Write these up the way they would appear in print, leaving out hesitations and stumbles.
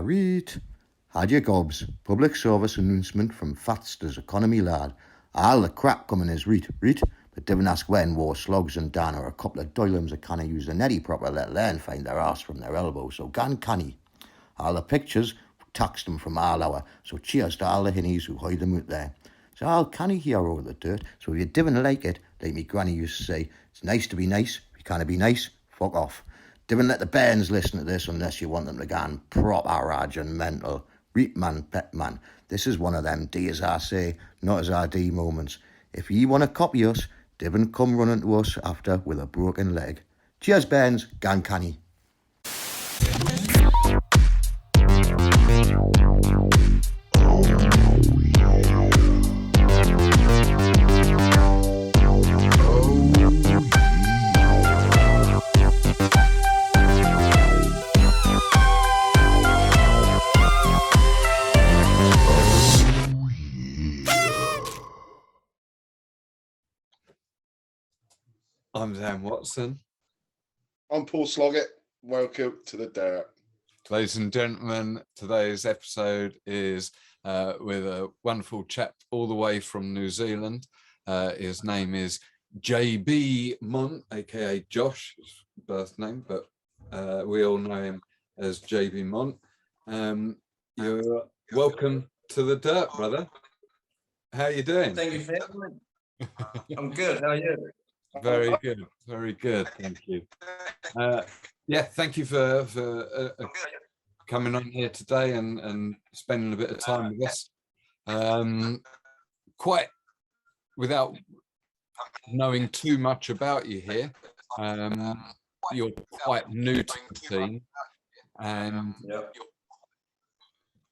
Reet. Had your gobs. Public service announcement from Fatster's economy lad. All the crap coming is reet. But didn't ask when war slugs and Dan or a couple of doilums that can't use the netty proper, let alone find their arse from their elbow. So gan canny. All the pictures taxed them from all hour. So cheers to all the hinnies who hide them out there. So all canny here over the dirt. So if you didn't like it, like me granny used to say, it's nice to be nice. If you can't be nice, fuck off. Didn't let the bairns listen to this unless you want them to go on proper rage and mental. Reet man, pet man. This is one of them D as I say, not as I D moments. If ye want to copy us, Dibben come running to us after with a broken leg. Cheers, bairns, gan canny. I'm Dan Watson. I'm Paul Sloggett. Welcome to the Dirt. Ladies and gentlemen, today's episode is with a wonderful chap all the way from New Zealand. His name is JB Mont, aka Josh, his birth name, but we all know him as JB Mont. You're welcome to the Dirt, brother. How are you doing? Thank you for having me. I'm good. How are you? Very good. Thank you. Thank you for coming on here today and spending a bit of time with us. Quite without knowing too much about you here, you're quite new to the scene,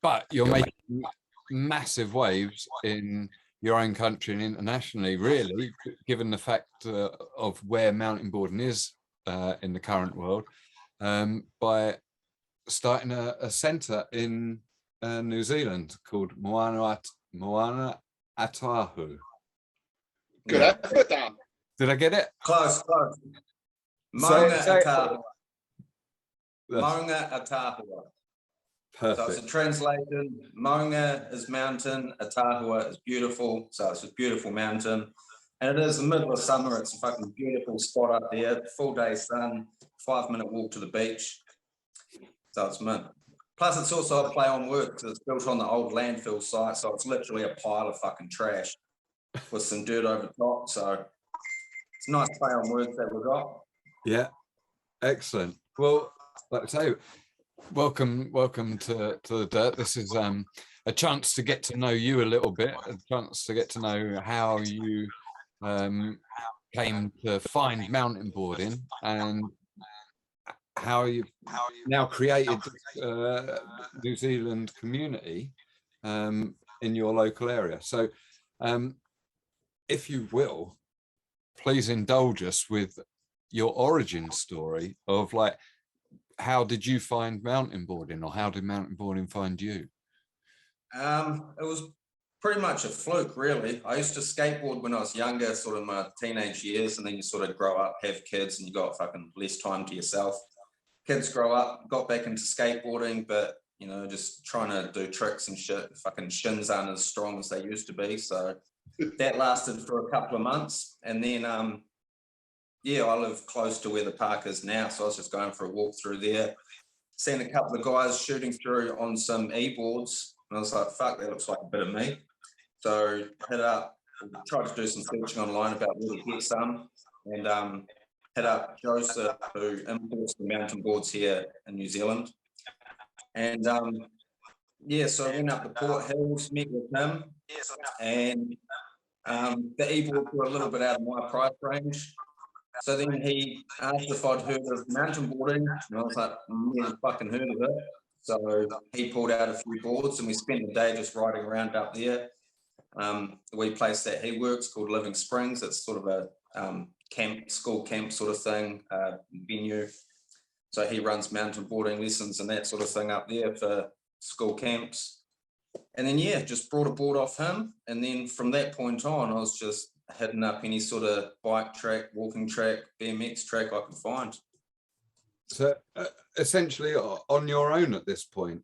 but you're making massive waves in your own country and internationally, really, given the fact of where mountain boarding is in the current world, by starting a centre in New Zealand called Maunga Ātaahua. Good effort, Dan. Did I get it? Close. Maunga Ātaahua. Maunga Ātaahua. Perfect. So it's a translation. Maunga is mountain, Ātaahua is beautiful. So it's a beautiful mountain. And it is the middle of summer. It's a fucking beautiful spot up there. Full day sun, 5-minute walk to the beach. So it's mint. Plus it's also a play on words because it's built on the old landfill site. So it's literally a pile of fucking trash with some dirt over top. So it's a nice play on words that we've got. Yeah. Excellent. Well, like I say, welcome to the Dirt. This is a chance to get to know you a little bit, a chance to get to know how you came to find mountain boarding and how you now created New Zealand community in your local area. So if you will, please indulge us with your origin story of like, how did you find mountain boarding, or how did mountain boarding find you? It was pretty much a fluke, really. I used to skateboard when I was younger, sort of my teenage years, and then you sort of grow up, have kids, and you got fucking less time to yourself. Kids grow up, got back into skateboarding, but you know, just trying to do tricks and shit. Fucking shins aren't as strong as they used to be, so that lasted for a couple of months, and then I live close to where the park is now, so I was just going for a walk through there, seeing a couple of guys shooting through on some e-boards, and I was like, fuck, that looks like a bit of me. So hit up, tried to do some searching online about where to get some, and hit up Joseph, who imports the mountain boards here in New Zealand. And so I went up to Port Hills, met with him, and the e-boards were a little bit out of my price range. So then he asked if I'd heard of mountain boarding, and I was like, never fucking heard of it. So he pulled out a few boards, and we spent the day just riding around up there. The wee place that he works called Living Springs. It's sort of a school camp sort of thing, venue. So he runs mountain boarding lessons and that sort of thing up there for school camps. And then, just brought a board off him. And then from that point on, I was just hitting up any sort of bike track, walking track, BMX track I could find. So essentially on your own at this point?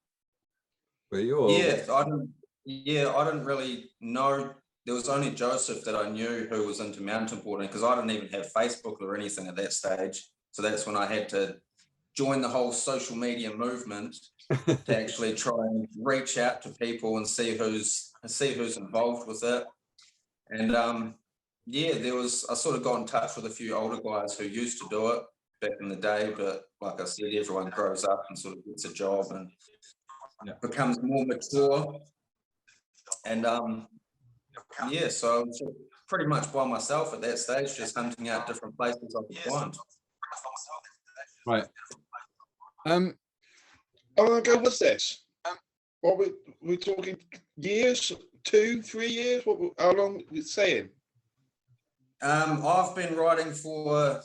were you? Or... I didn't really know. There was only Joseph that I knew who was into mountain boarding, because I didn't even have Facebook or anything at that stage. So that's when I had to join the whole social media movement to actually try and reach out to people and see who's involved with it. And I sort of got in touch with a few older guys who used to do it back in the day, but like I said, everyone grows up and sort of gets a job and becomes more mature. And so I was pretty much by myself at that stage, just hunting out different places I could find. Right. How long ago was this? What we talking years? 2, 3 years? How long are you saying? I've been riding for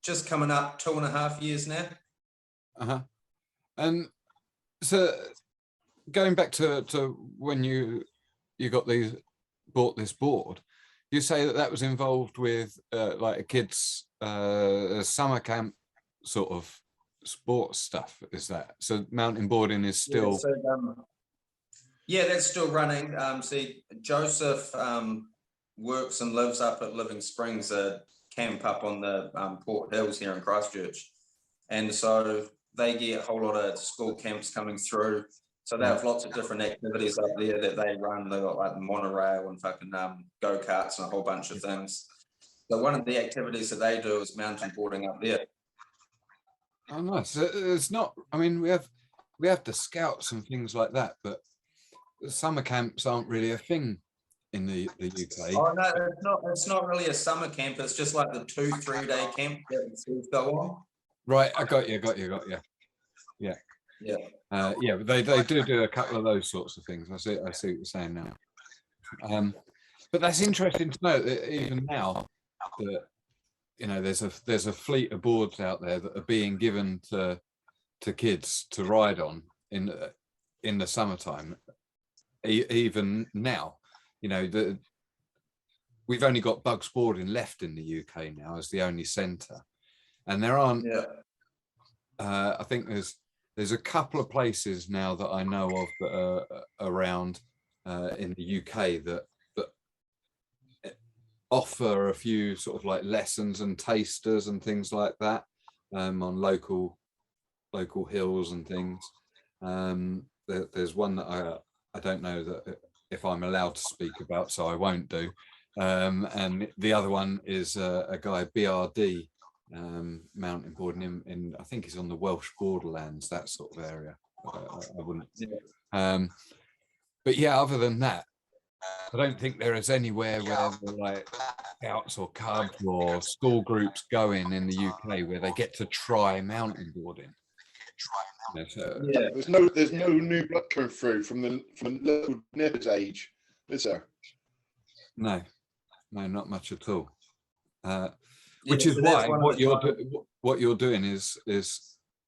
just coming up 2.5 years now. And so going back to when you bought this board, you say that was involved with like a kids summer camp sort of sports stuff, is that? So mountain boarding is still... that's still running. See, Joseph works and lives up at Living Springs, a camp up on the Port Hills here in Christchurch. And so they get a whole lot of school camps coming through. So they have lots of different activities up there that they run. They've got like the monorail and fucking go-karts and a whole bunch of things. So one of the activities that they do is mountain boarding up there. Oh, nice. It's not, I mean, we have the scouts and things like that, but the summer camps aren't really a thing in the UK. Oh no, it's not really a summer camp. It's just like the 2-3 day camp that the schools go on. Right, I got you. Yeah. But they do a couple of those sorts of things. I see what you're saying now. But that's interesting to know that even now that there's a fleet of boards out there that are being given to kids to ride on in the summertime. Even now, we've only got Bugs Boarding left in the UK now as the only centre, and there aren't. I think there's a couple of places now that I know of that are around in the UK that offer a few sort of like lessons and tasters and things like that on local hills and things. There's one that I don't know that if I'm allowed to speak about, so I won't do. And the other one is a guy, BRD, mountain boarding in I think he's on the Welsh borderlands, that sort of area. I wouldn't. But yeah, other than that, I don't think there is anywhere where like scouts or cubs or school groups going in the UK where they get to try mountain boarding. There's no new blood coming through from the local neighbours' age, is there? No, not much at all. Which is why what you're doing is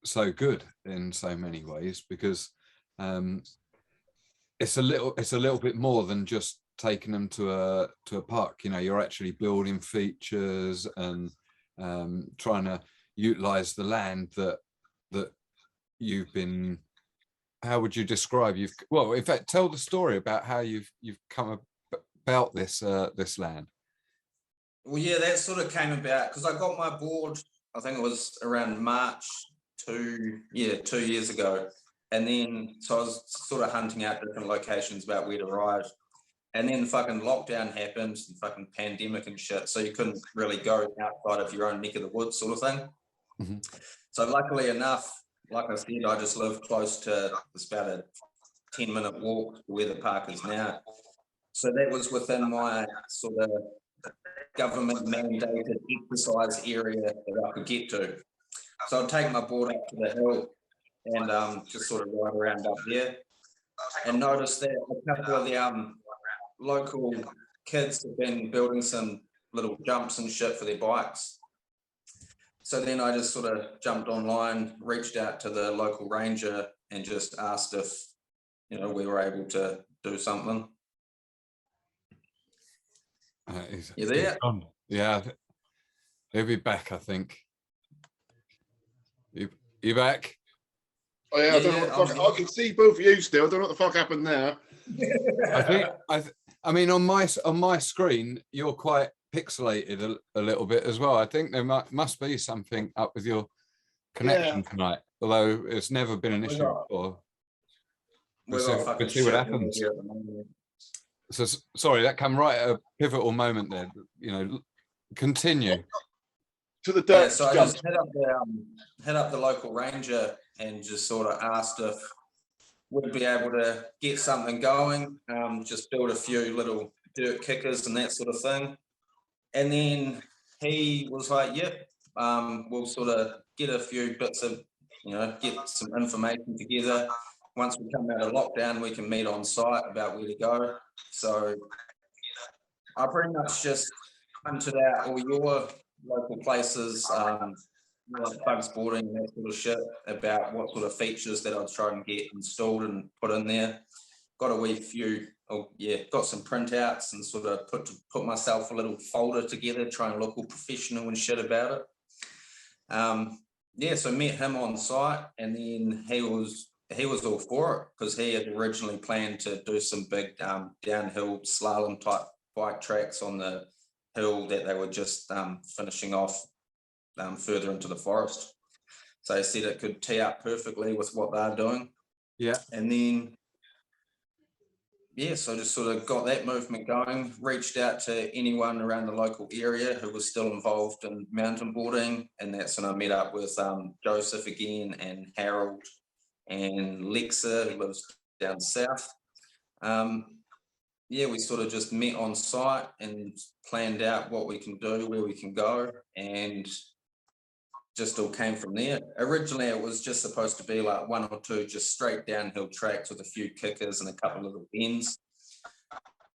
so good in so many ways, because it's a little bit more than just taking them to a park. You're actually building features and trying to utilize the land that you've been. How would you describe in fact, tell the story about how you've come about this land. Well, that sort of came about because I got my board, I think it was around March 2 years ago. And then, so I was sort of hunting out different locations about where to ride. And then fucking lockdown happened, and fucking pandemic and shit. So you couldn't really go outside of your own neck of the woods sort of thing. Mm-hmm. So luckily enough, like I said, I just live close to, it's about a 10-minute walk to where the park is now. So that was within my sort of government mandated exercise area that I could get to. So I'd take my board up to the hill and just sort of ride around up there, and noticed that a couple of the local kids have been building some little jumps and shit for their bikes. So then I just sort of jumped online, reached out to the local ranger and just asked if, we were able to do something. You there? Yeah, he'll be back, I think. You back? Oh yeah, I don't know what the fuck. I can see both of you still. I don't know what the fuck happened there. I mean, on my screen, you're quite pixelated a little bit as well. I think there must be something up with your connection tonight, although it's never been an issue before. We'll see what happens. So sorry, that come right at a pivotal moment there. You know, continue. To the dirt. So I just hit up the local ranger and just sort of asked if we'd be able to get something going, just build a few little dirt kickers and that sort of thing. And then he was like, yep, we'll sort of get a few bits of, get some information together. Once we come out of lockdown, we can meet on site about where to go. So I pretty much just hunted out all your local places, bugs boarding, that sort of shit, about what sort of features that I'd try and get installed and put in there. Got a wee few, got some printouts and sort of put myself a little folder together, try and look all professional and shit about it. So met him on site, and then he was all for it because he had originally planned to do some big downhill slalom type bike tracks on the hill that they were just finishing off further into the forest. So he said it could tee up perfectly with what they're doing. Yeah. And then, so I just sort of got that movement going, reached out to anyone around the local area who was still involved in mountain boarding. And that's when I met up with Joseph again, and Harold and Lexa, who lives down south. We sort of just met on site and planned out what we can do, where we can go, and just all came from there. Originally, it was just supposed to be like one or two just straight downhill tracks with a few kickers and a couple of little bends.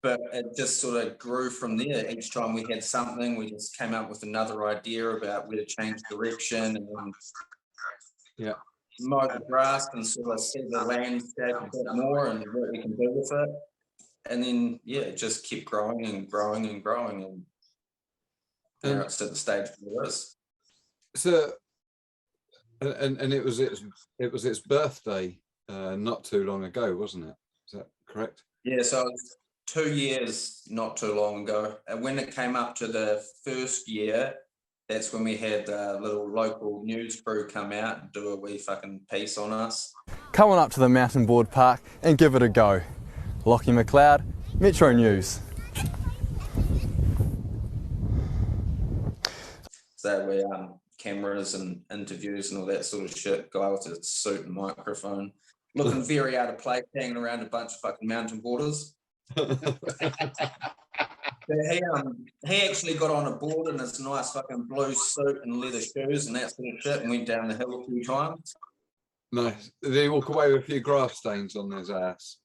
But it just sort of grew from there. Each time we had something, we just came up with another idea about where to change direction and then mow the grass and sort of see the landscape a bit more and what we can do with it. And then, it just kept growing and growing and growing. And now it's at the stage where it is. So, and it was its birthday not too long ago, wasn't it? Is that correct? Yeah, so it was 2 years not too long ago. And when it came up to the first year, that's when we had a little local news crew come out and do a wee fucking piece on us. Come on up to the mountain board park and give it a go. Locky Mcloud, Metro News. So we cameras and interviews and all that sort of shit, guy with a suit and microphone, looking very out of place, hanging around a bunch of fucking mountain boarders. He actually got on a board in his nice fucking blue suit and leather shoes and that sort of shit and went down the hill a few times. Nice. Did he walk away with a few grass stains on his ass?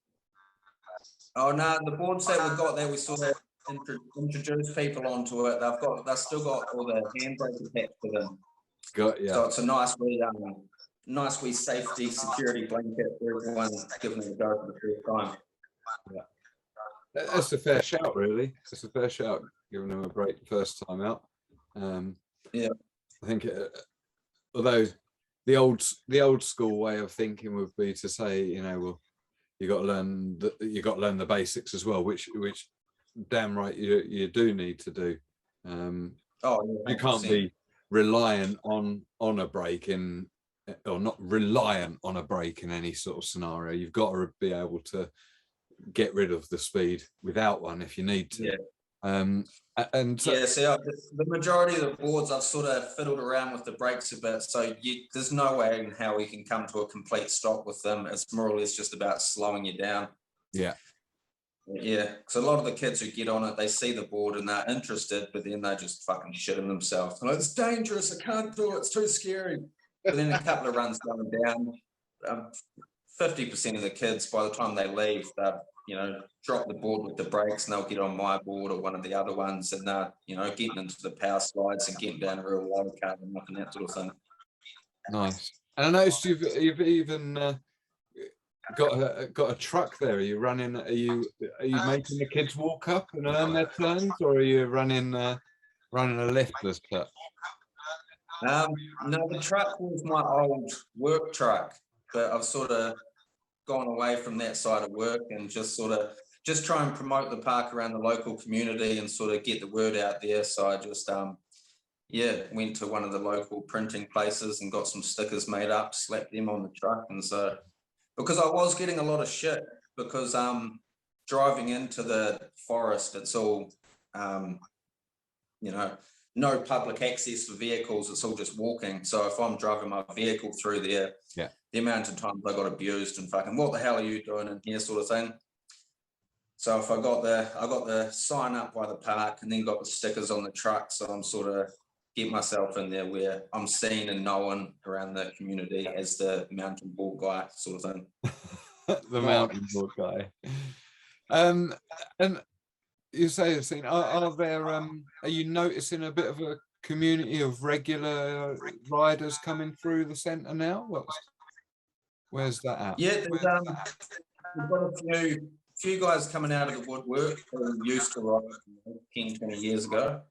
Oh no, the boards that we got there, we sort of introduced people onto it. They've still got all the handbrake attached to them. So it's a nice wee safety security blanket for everyone giving it a go for the first time. Yeah. That's a fair shout, really. That's a fair shout, giving them a break the first time out. I think, although the old school way of thinking would be to say, well, you got to learn the basics as well, which damn right you do need to do. You can't be reliant on a break or not reliant on a break in any sort of scenario. You've got to be able to get rid of the speed without one if you need to. The majority of the boards I've sort of fiddled around with the brakes a bit, so there's no way in how we can come to a complete stop with them. It's more or less just about slowing you down. Because a lot of the kids who get on it, they see the board and they're interested, but then they're just fucking shitting themselves. Like, it's dangerous, I can't do it, it's too scary. But then a couple of runs going down, 50% of the kids, by the time they leave, they're drop the board with the brakes and they'll get on my board or one of the other ones, and they're getting into the power slides and getting down a real low car and that sort of thing. Nice. And I noticed you've even got a truck there. Are you running? Are you making the kids walk up and earn their turns, or are you running a liftless truck? No, the truck was my old work truck. but I've sort of gone away from that side of work and just try and promote the park around the local community and sort of get the word out there. So I just went to one of the local printing places and got some stickers made up, slapped them on the truck. And so, because I was getting a lot of shit, because driving into the forest, it's all, no public access for vehicles, it's all just walking. So if I'm driving my vehicle through there, the amount of times I got abused and fucking, what the hell are you doing in here, sort of thing. So if I got the sign up by the park and then got the stickers on the truck, so I'm sort of get myself in there where I'm seen and known around the community as the mountain board guy, sort of thing. The mountain board guy. And you say, are you noticing a bit of a community of regular riders coming through the centre now? Where's that at? Yeah, we've got a few guys coming out of the woodwork who used to ride 10, 20 years ago.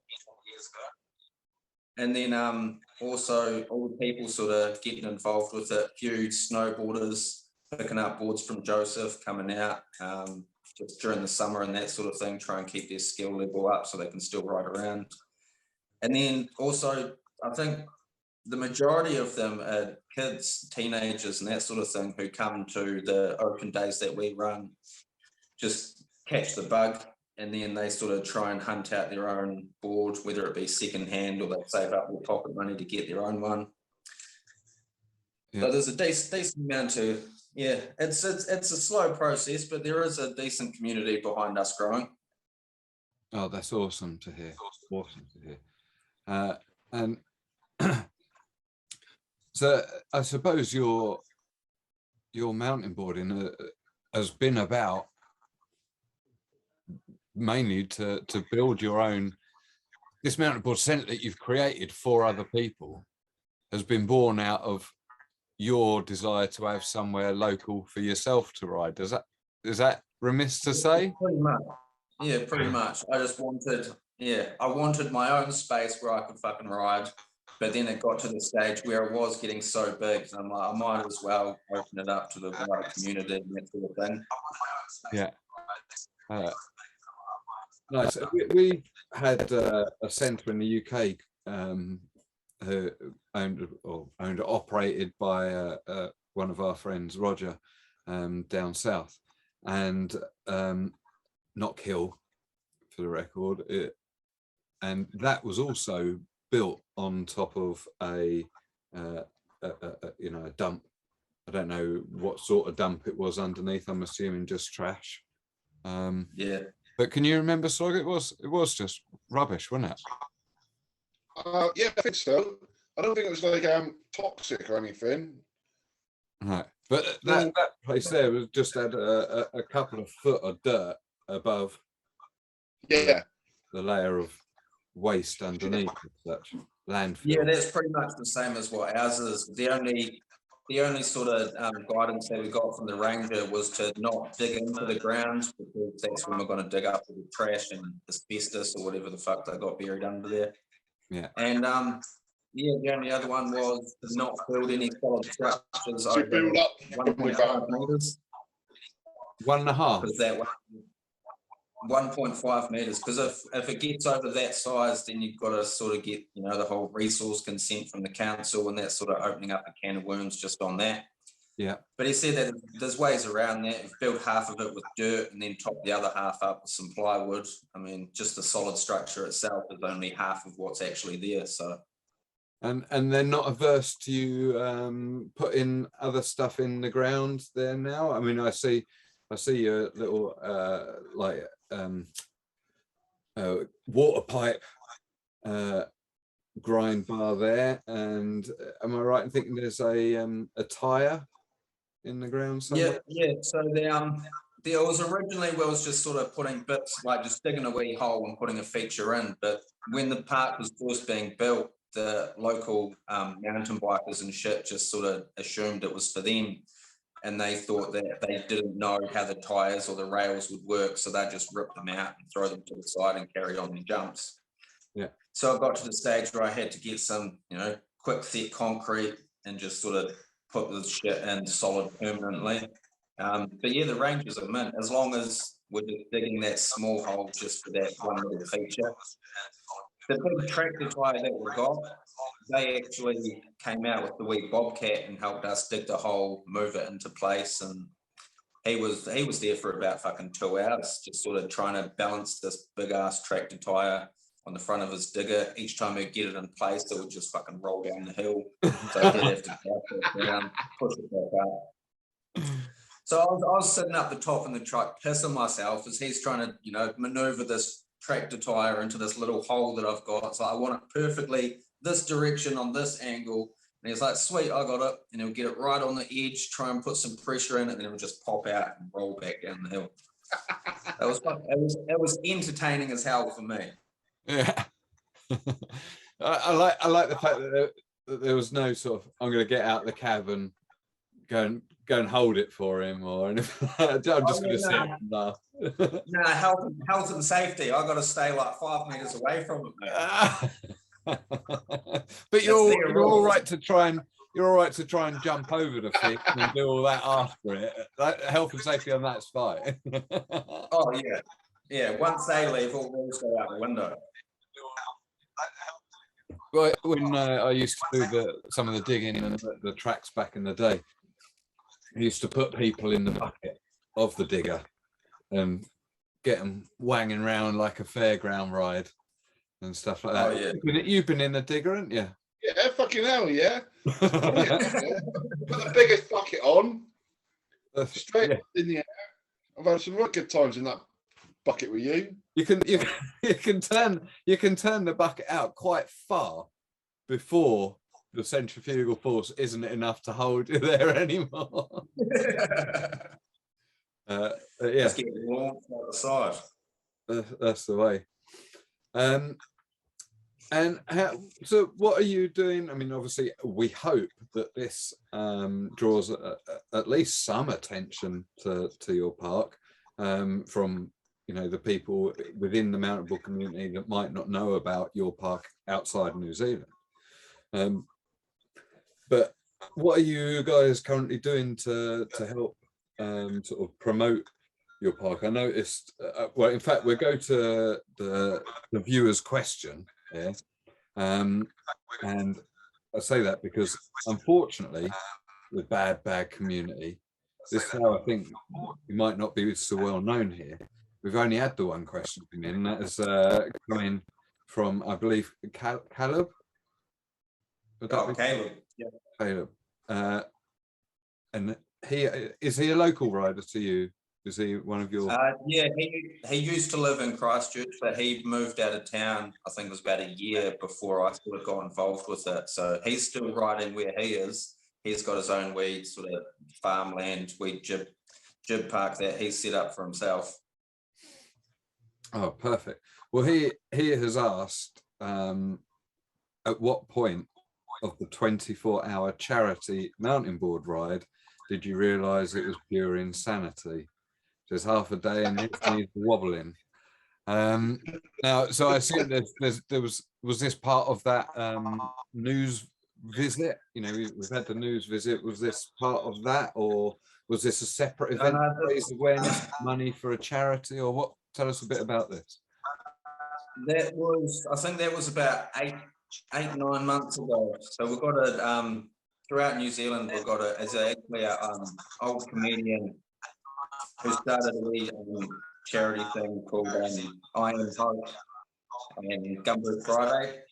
And then also all the people sort of getting involved with it, few snowboarders picking up boards from Joseph, coming out just during the summer and that sort of thing, try and keep their skill level up so they can still ride around. And then also, I think the majority of them are kids, teenagers and that sort of thing who come to the open days that we run, just catch the bug, and then they sort of try and hunt out their own board, whether it be secondhand or they save up their pocket money to get their own one. So there's a decent amount of, it's a slow process, but there is a decent community behind us growing. Oh, that's awesome to hear. Awesome to hear. And so I suppose your mountain boarding has been about mainly to build your own. This mountain board centre that you've created for other people has been born out of your desire to have somewhere local for yourself to ride. Is that remiss to say? Pretty much. Yeah, pretty much. I just wanted my own space where I could fucking ride. But then it got to the stage where it was getting so big, and I'm like, I might as well open it up to the wider community and that sort of thing. Yeah. Nice. We had a centre in the UK owned or operated by one of our friends, Roger, down south, and not Hill, for the record. And that was also built on top of a dump. I don't know what sort of dump it was underneath. I'm assuming just trash. But can you remember, Slog? It was just rubbish, wasn't it? Yeah, I think so. I don't think it was like toxic or anything. Right, but that place there was just had a couple of foot of dirt above. Yeah. The layer of waste underneath and such. Landfill. Yeah, that's pretty much the same as what ours is. The only sort of guidance that we got from the ranger was to not dig into the ground, because that's when we're going to dig up all the trash and asbestos or whatever the fuck they got buried under there. Yeah. And the only other one was to not build any solid structures over build up 1.5 meters. 1.5. Because that 1.5 meters. Because if it gets over that size, then you've got to sort of get the whole resource consent from the council, and that's sort of opening up a can of worms just on that. Yeah. But he said that there's ways around that. You've built half of it with dirt and then top the other half up with some plywood. I mean, just the solid structure itself is only half of what's actually there. So. And they're not averse to you putting other stuff in the ground there now. I mean, I see your little water pipe grind bar there, and am I right in thinking there's a tire in the ground somewhere? Yeah. So there was originally where I was just sort of putting bits, like just digging a wee hole and putting a feature in. But when the park was first being built, the local mountain bikers and shit just sort of assumed it was for them, and they thought that they didn't know how the tires or the rails would work, so they just rip them out and throw them to the side and carry on their jumps. Yeah. So I got to the stage where I had to get some, quick set concrete and just sort of put the shit in solid permanently. But yeah, the ranges are mint as long as we're just digging that small hole just for that one little feature. The big tractor tire that we got, they actually came out with the wee bobcat and helped us dig the hole, move it into place, and he was there for about fucking 2 hours, just sort of trying to balance this big ass tractor tire on the front of his digger. Each time he'd get it in place, it would just fucking roll down the hill. So he'd have to back it down, push it back up. So I was sitting up the top in the truck, pissing myself as he's trying to, maneuver this tractor tire into this little hole that I've got. So I want it perfectly this direction on this angle. And he's like, sweet, I got it. And he'll get it right on the edge, try and put some pressure in it, and then it'll just pop out and roll back down the hill. It was entertaining as hell for me. Yeah. I like the fact that there was no sort of, I'm going to get out the cab and go and hold it for him, or anything. I'm just going to sit and laugh. No, health and safety. I got to stay like 5 meters away from it, mate. But you're all right to try and jump over the thing and do all that after it. Health and safety on that's fine. Oh yeah. Once they leave, all rules go out the window. Well, when I used to do some of the digging and the tracks back in the day, I used to put people in the bucket of the digger and get them wanging around like a fairground ride and stuff like that. Oh, yeah. You've been in the digger, haven't you? Yeah, fucking hell, yeah. Put the biggest bucket on, straight in the air. I've had some right good times in that bucket with you. You can turn the bucket out quite far before the centrifugal force isn't enough to hold you there anymore. Yeah, Just get launched out the side. That's the way. And so what are you doing? I mean, obviously, we hope that this draws at least some attention to your park from the people within the mountainboard community that might not know about your park outside New Zealand. But what are you guys currently doing to help sort of promote your park? I noticed, well, in fact, we'll go to the viewer's question here. And I say that because, unfortunately, with bad community, this is how I think you might not be so well known here. We've only had the one question in, and that is coming from, I believe, Caleb. Caleb. Yeah. Caleb. And is he a local rider to you? Is he one of your? Yeah, he used to live in Christchurch, but he moved out of town. I think it was about a year before I sort of got involved with it. So he's still riding where he is. He's got his own wee sort of farmland, wee jib park that he's set up for himself. Oh, perfect. Well, he has asked, at what point of the 24-hour charity mountain board ride did you realise it was pure insanity? There's half a day and it needs wobbling. Now, so I assume there was this part of that news visit? We've had the news visit. Was this part of that, or was this a separate event to raise awareness, money for a charity, or what? Tell us a bit about this. I think that was about 9 months ago. So we've got it throughout New Zealand. We've got it as actually an old comedian who started a wee charity thing called Iron Hope and Gumboot Friday.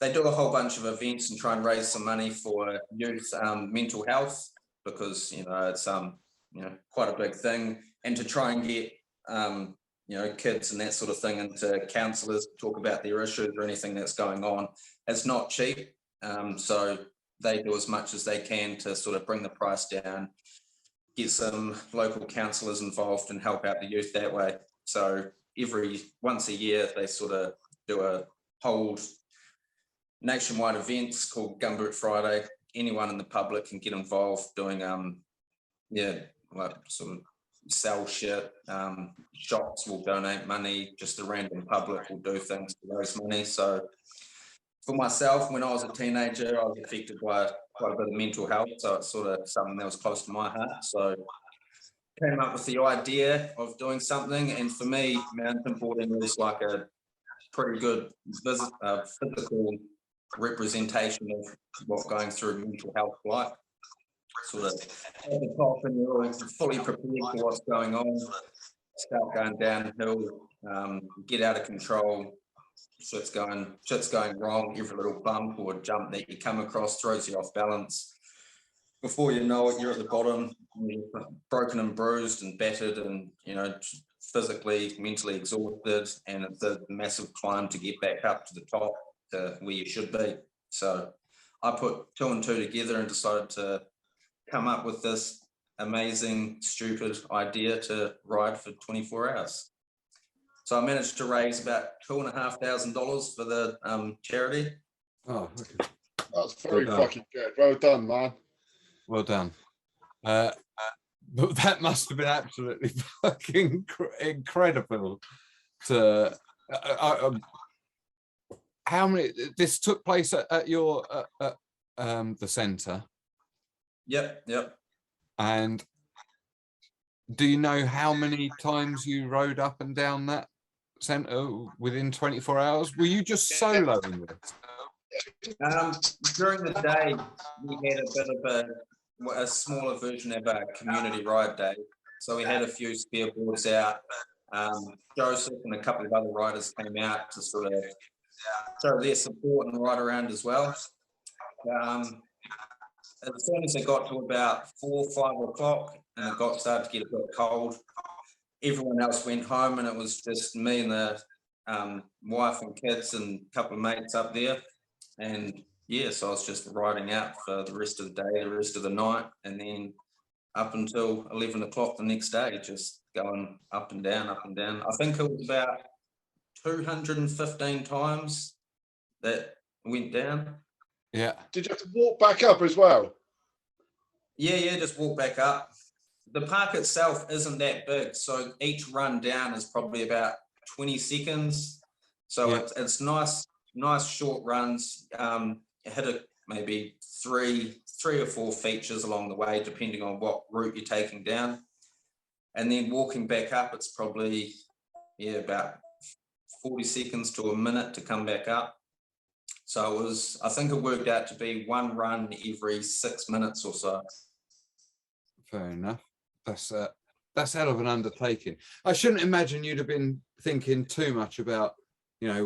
They do a whole bunch of events and try and raise some money for youth mental health, because it's quite a big thing, and to try and get kids and that sort of thing into counsellors to talk about their issues or anything that's going on. It's not cheap, so they do as much as they can to sort of bring the price down, get some local counsellors involved and help out the youth that way. So once a year they sort of hold nationwide events called Gumboot Friday. Anyone in the public can get involved doing sort of sell shit. Shops will donate money, just the random public will do things to raise money. So for myself, when I was a teenager, I was affected by quite a bit of mental health, so it's sort of something that was close to my heart. So came up with the idea of doing something, and for me, mountain boarding was like a pretty good physical representation of what going through mental health like. Sort of at the top and you're all fully prepared for what's going on, start going downhill, get out of control, shit's going wrong, every little bump or jump that you come across throws you off balance. Before you know it, you're at the bottom, you're broken and bruised and battered and, you know, physically, mentally exhausted, and it's a massive climb to get back up to the top to where you should be. So I put 2 and 2 together and decided to come up with this amazing, stupid idea to ride for 24 hours. So I managed to raise about $2,500 for the charity. Oh, okay. That's very fucking good. Well done, man. Well done. But that must have been absolutely fucking incredible. To how many? This took place at your the centre. Yep. And do you know how many times you rode up and down that centre within 24 hours? Were you just soloing it? During the day, we had a bit of a smaller version of a community ride day. So we had a few spare boards out. Joseph and a couple of other riders came out to sort of show their support and ride around as well. As soon as it got to about 4 or 5 o'clock and it started to get a bit cold, everyone else went home and it was just me and the wife and kids and a couple of mates up there. And yeah, so I was just riding out for the rest of the day, the rest of the night, and then up until 11 o'clock the next day, just going up and down, up and down. I think it was about 215 times that went down. Yeah. Did you have to walk back up as well? Yeah, just walk back up. The park itself isn't that big, so each run down is probably about 20 seconds. So yeah. It's nice short runs. Hit maybe three or 4 features along the way, depending on what route you're taking down. And then walking back up, it's probably about 40 seconds to a minute to come back up. So I think it worked out to be 1 run every 6 minutes or so. Fair enough. That's hell of an undertaking. I shouldn't imagine you'd have been thinking too much about, you know,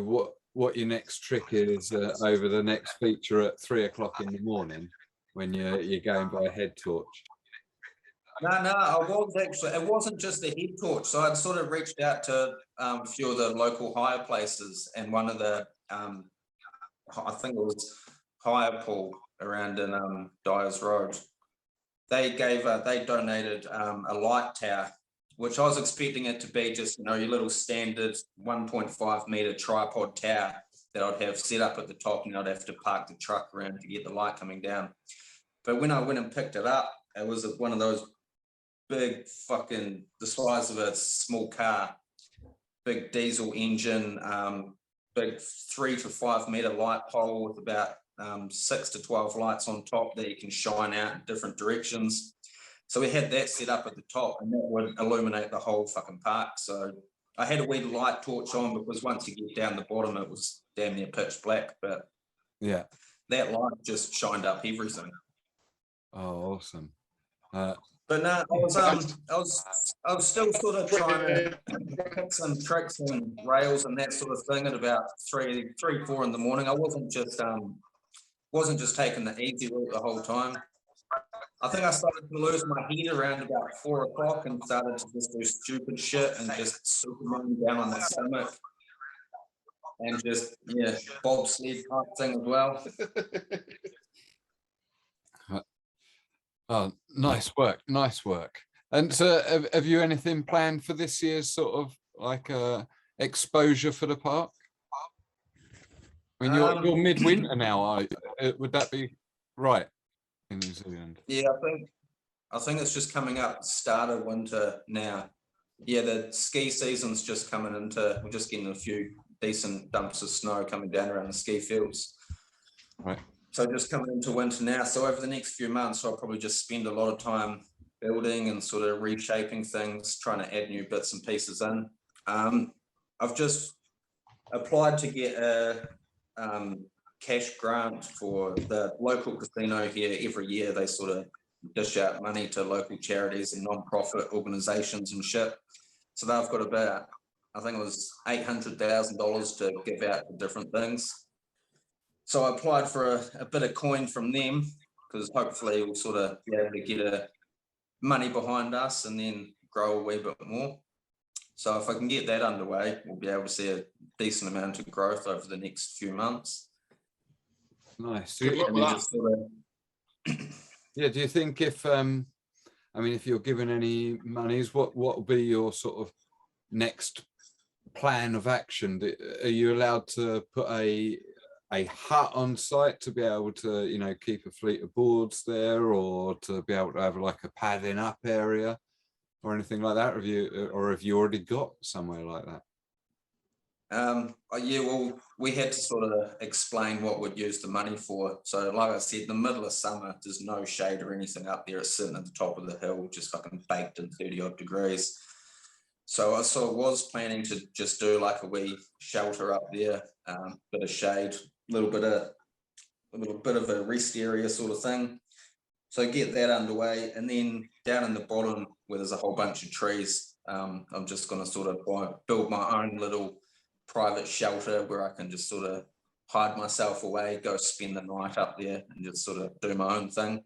what your next trick is over the next feature at 3 o'clock in the morning when you're going by a head torch. No, I was actually. It wasn't just the head torch. So I'd sort of reached out to a few of the local hire places, and one of the I think it was Hire Pool around in Dyers Road. They donated a light tower, which I was expecting it to be just, you know, your little standard 1.5 meter tripod tower that I'd have set up at the top, and I'd have to park the truck around to get the light coming down. But when I went and picked it up, it was one of those big fucking, the size of a small car, big diesel engine, big 3 to 5 meter light pole with about 6 to 12 lights on top that you can shine out in different directions. So we had that set up at the top, and that would illuminate the whole fucking park. So I had a wee light torch on because once you get down the bottom, it was damn near pitch black. But yeah, that light just shined up everything. Oh, awesome. But no, I was still sort of trying to pick some tricks and rails and that sort of thing at about 3, 4 in the morning. I wasn't just taking the easy route the whole time. I think I started to lose my head around about 4 o'clock and started to just do stupid shit and just Superman down on my stomach and just bobsled type thing as well. Oh, nice work. And so have you anything planned for this year's sort of like exposure for the park? I mean, you're midwinter now, would that be right in New Zealand? Yeah, I think it's just coming up, start of winter now. Yeah, the ski season's just coming into, we're just getting a few decent dumps of snow coming down around the ski fields. Right. So just coming into winter now. So over the next few months, I'll probably just spend a lot of time building and sort of reshaping things, trying to add new bits and pieces in. I've just applied to get a cash grant for the local casino here. Every year they sort of dish out money to local charities and non-profit organizations and shit. So they've got about, I think it was $800,000 to give out to different things. So I applied for a bit of coin from them, because hopefully we'll sort of be able to get money behind us and then grow a wee bit more. So if I can get that underway, we'll be able to see a decent amount of growth over the next few months. Nice. Good luck with that. Sort of... Yeah, do you think if you're given any monies, what will be your sort of next plan of action? Are you allowed to put a hut on site to be able to, you know, keep a fleet of boards there, or to be able to have like a padding up area or anything like that? Have you already got somewhere like that? Yeah, well, we had to sort of explain what we'd use the money for. So like I said, in the middle of summer, there's no shade or anything up there. It's sitting at the top of the hill, just fucking baked in 30 odd degrees. So I sort of was planning to just do like a wee shelter up there, bit of shade, a little bit of a rest area sort of thing. So get that underway, and then down in the bottom where there's a whole bunch of trees, I'm just going to sort of build my own little private shelter where I can just sort of hide myself away, go spend the night up there and just sort of do my own thing.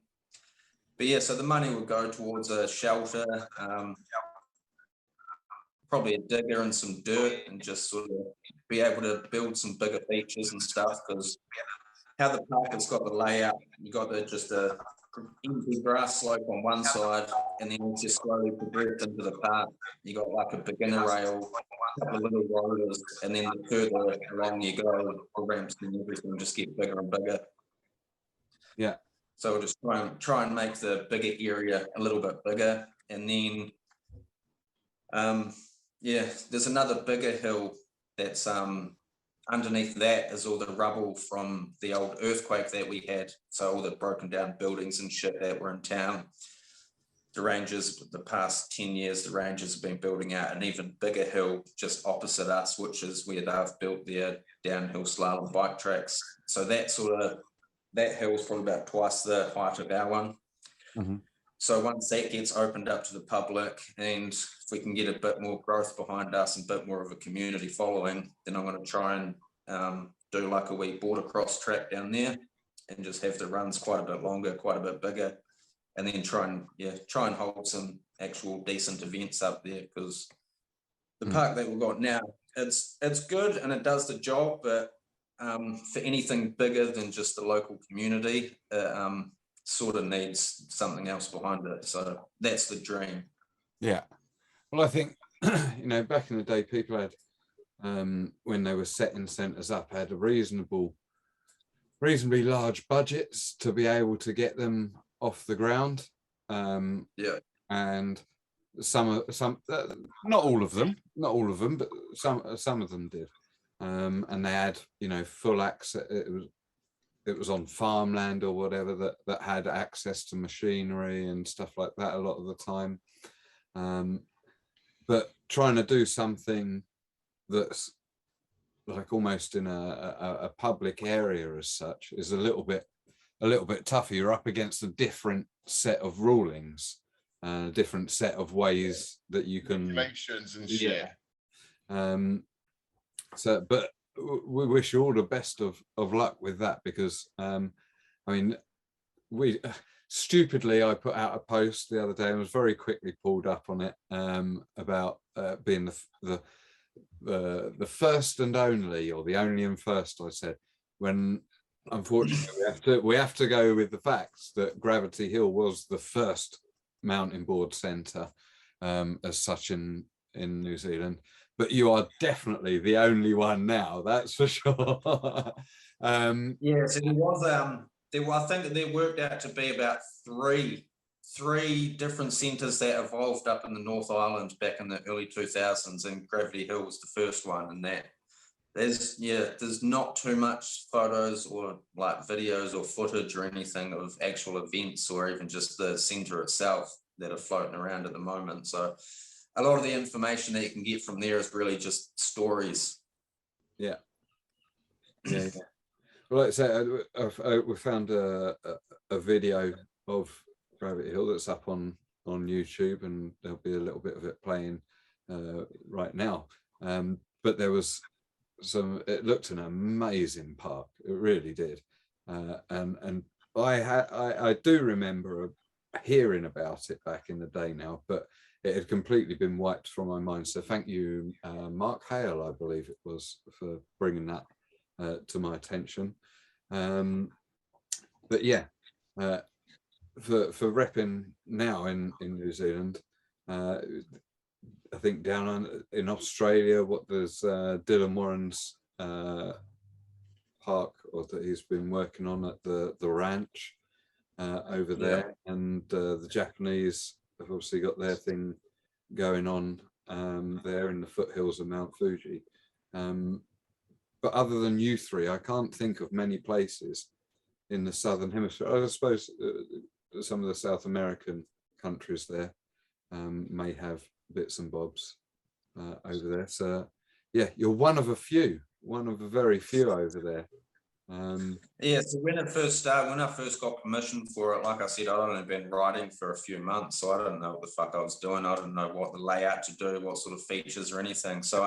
But yeah, so the money would go towards a shelter, probably a digger and some dirt, and just sort of be able to build some bigger features and stuff, because how the park has got the layout, you got just a empty grass slope on one side, and then you just slowly progress into the park. You got like a beginner rail, a couple of little rollers, and then the further along you go, the ramps and everything just get bigger and bigger. Yeah. So we'll just try and make the bigger area a little bit bigger, and then yeah, there's another bigger hill that's underneath that is all the rubble from the old earthquake that we had. So all the broken down buildings and shit that were in town. The Rangers, the past 10 years, the Rangers have been building out an even bigger hill just opposite us, which is where they've built their downhill slalom bike tracks. So that hill is probably about twice the height of our one. Mm-hmm. So once that gets opened up to the public, and if we can get a bit more growth behind us and a bit more of a community following, then I'm going to try and do like a wee border cross track down there and just have the runs quite a bit longer, quite a bit bigger, and then try and hold some actual decent events up there, because the park that we've got now, it's good and it does the job, but for anything bigger than just the local community, sort of needs something else behind it. So that's the dream. Yeah. Well, I think, you know, back in the day, people had, when they were setting centres up, had a reasonably large budgets to be able to get them off the ground. Yeah. And some, not all of them, but some of them did. And they had, you know, full access. It was on farmland or whatever that had access to machinery and stuff like that a lot of the time. But trying to do something that's like almost in a public area as such is a little bit tougher. You're up against a different set of rulings, a different set of ways that you can regulations and shit. So, but we wish you all the best of luck with that, because I mean, we stupidly, I put out a post the other day and was very quickly pulled up on it, about being the first and only, or the only and first, I said, when unfortunately we have to go with the facts that Gravity Hill was the first mountain board centre as such in New Zealand. But you are definitely the only one now, that's for sure. Yeah, so there was I think that there worked out to be about three different centres that evolved up in the North Island back in the early 2000s, and Gravity Hill was the first one, and that There's not too much photos or like videos or footage or anything of actual events or even just the centre itself that are floating around at the moment. So a lot of the information that you can get from there is really just stories. Yeah. Well, like I say, we found a video of Gravity Hill that's up on YouTube, and there'll be a little bit of it playing right now. But there was it looked an amazing park. It really did. And I do remember hearing about it back in the day now, but it had completely been wiped from my mind. So thank you, Mark Hale, I believe it was, for bringing that to my attention. But yeah, for repping now in New Zealand, I think down in Australia, there's Dylan Warren's park, or that he's been working on at the ranch over there, and the Japanese have obviously got their thing going on there in the foothills of Mount Fuji. But other than you three, I can't think of many places in the Southern Hemisphere. I suppose some of the South American countries there may have bits and bobs over there. So yeah, you're one of a very few over there. So when I first got permission for it, like I said, I'd only been riding for a few months, so I didn't know what the fuck I was doing. I didn't know what the layout to do, what sort of features or anything. So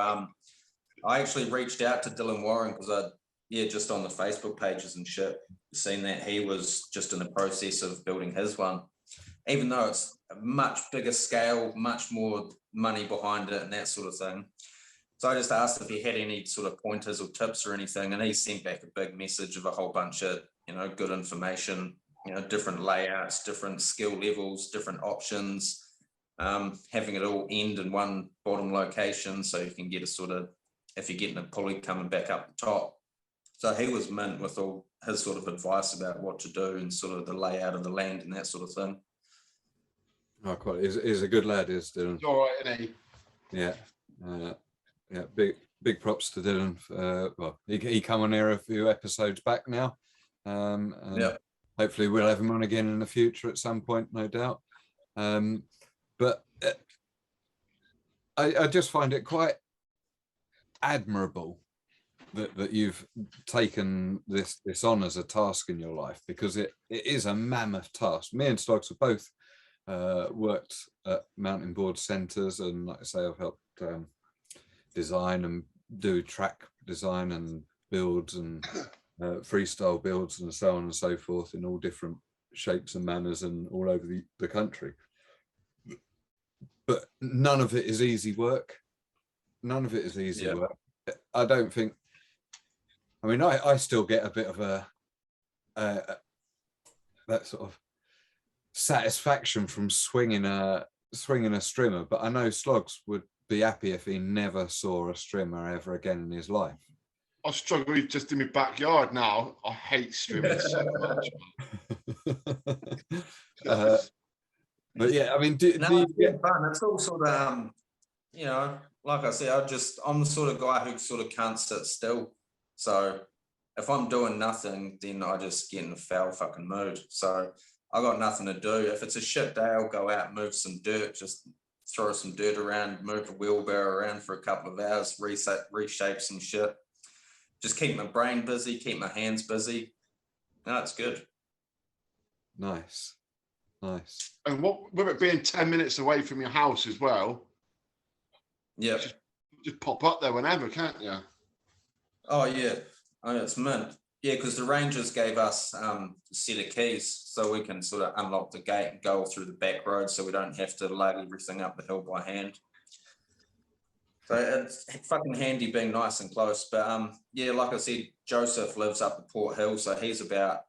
I actually reached out to Dylan Warren because just on the Facebook pages and shit, seen that he was just in the process of building his one, even though it's a much bigger scale, much more money behind it and that sort of thing. So I just asked if he had any sort of pointers or tips or anything, and he sent back a big message of a whole bunch of, good information, different layouts, different skill levels, different options, having it all end in one bottom location so you can get a sort of, if you're getting a pulley coming back up the top. So he was mint with all his sort of advice about what to do and sort of the layout of the land and that sort of thing. Oh, quite. He's a good lad, is Dylan. He's all right, isn't he? Yeah. Big props to Dylan. He come on here a few episodes back now. Hopefully we'll have him on again in the future at some point, no doubt. But I just find it quite admirable that you've taken this on as a task in your life, because it is a mammoth task. Me and Stokes have both worked at mountain board centres, and like I say, I've helped design and do track design and builds and freestyle builds and so on and so forth in all different shapes and manners and all over the country. But none of it is easy work. Work. I don't think. I mean, I still get a bit of that sort of satisfaction from swinging a strimmer, but I know Slogs would be happy if he never saw a strimmer ever again in his life. I struggle with just in my backyard now. I hate strimmers so much. But yeah, I mean, it's fun. It's all sort of, like I said, I'm the sort of guy who sort of can't sit still. So if I'm doing nothing, then I just get in a foul fucking mood. So I got nothing to do. If it's a shit day, I'll go out, move some dirt, just throw some dirt around, move a wheelbarrow around for a couple of hours, reshape some shit. Just keep my brain busy, keep my hands busy. No, it's good. Nice. And what with it being 10 minutes away from your house as well? Yeah. Just pop up there whenever, can't you? Oh yeah, it's mint. Yeah, because the rangers gave us a set of keys so we can sort of unlock the gate and go through the back road, so we don't have to lug everything up the hill by hand. So it's fucking handy being nice and close. But like I said, Joseph lives up the Port Hill, so he's about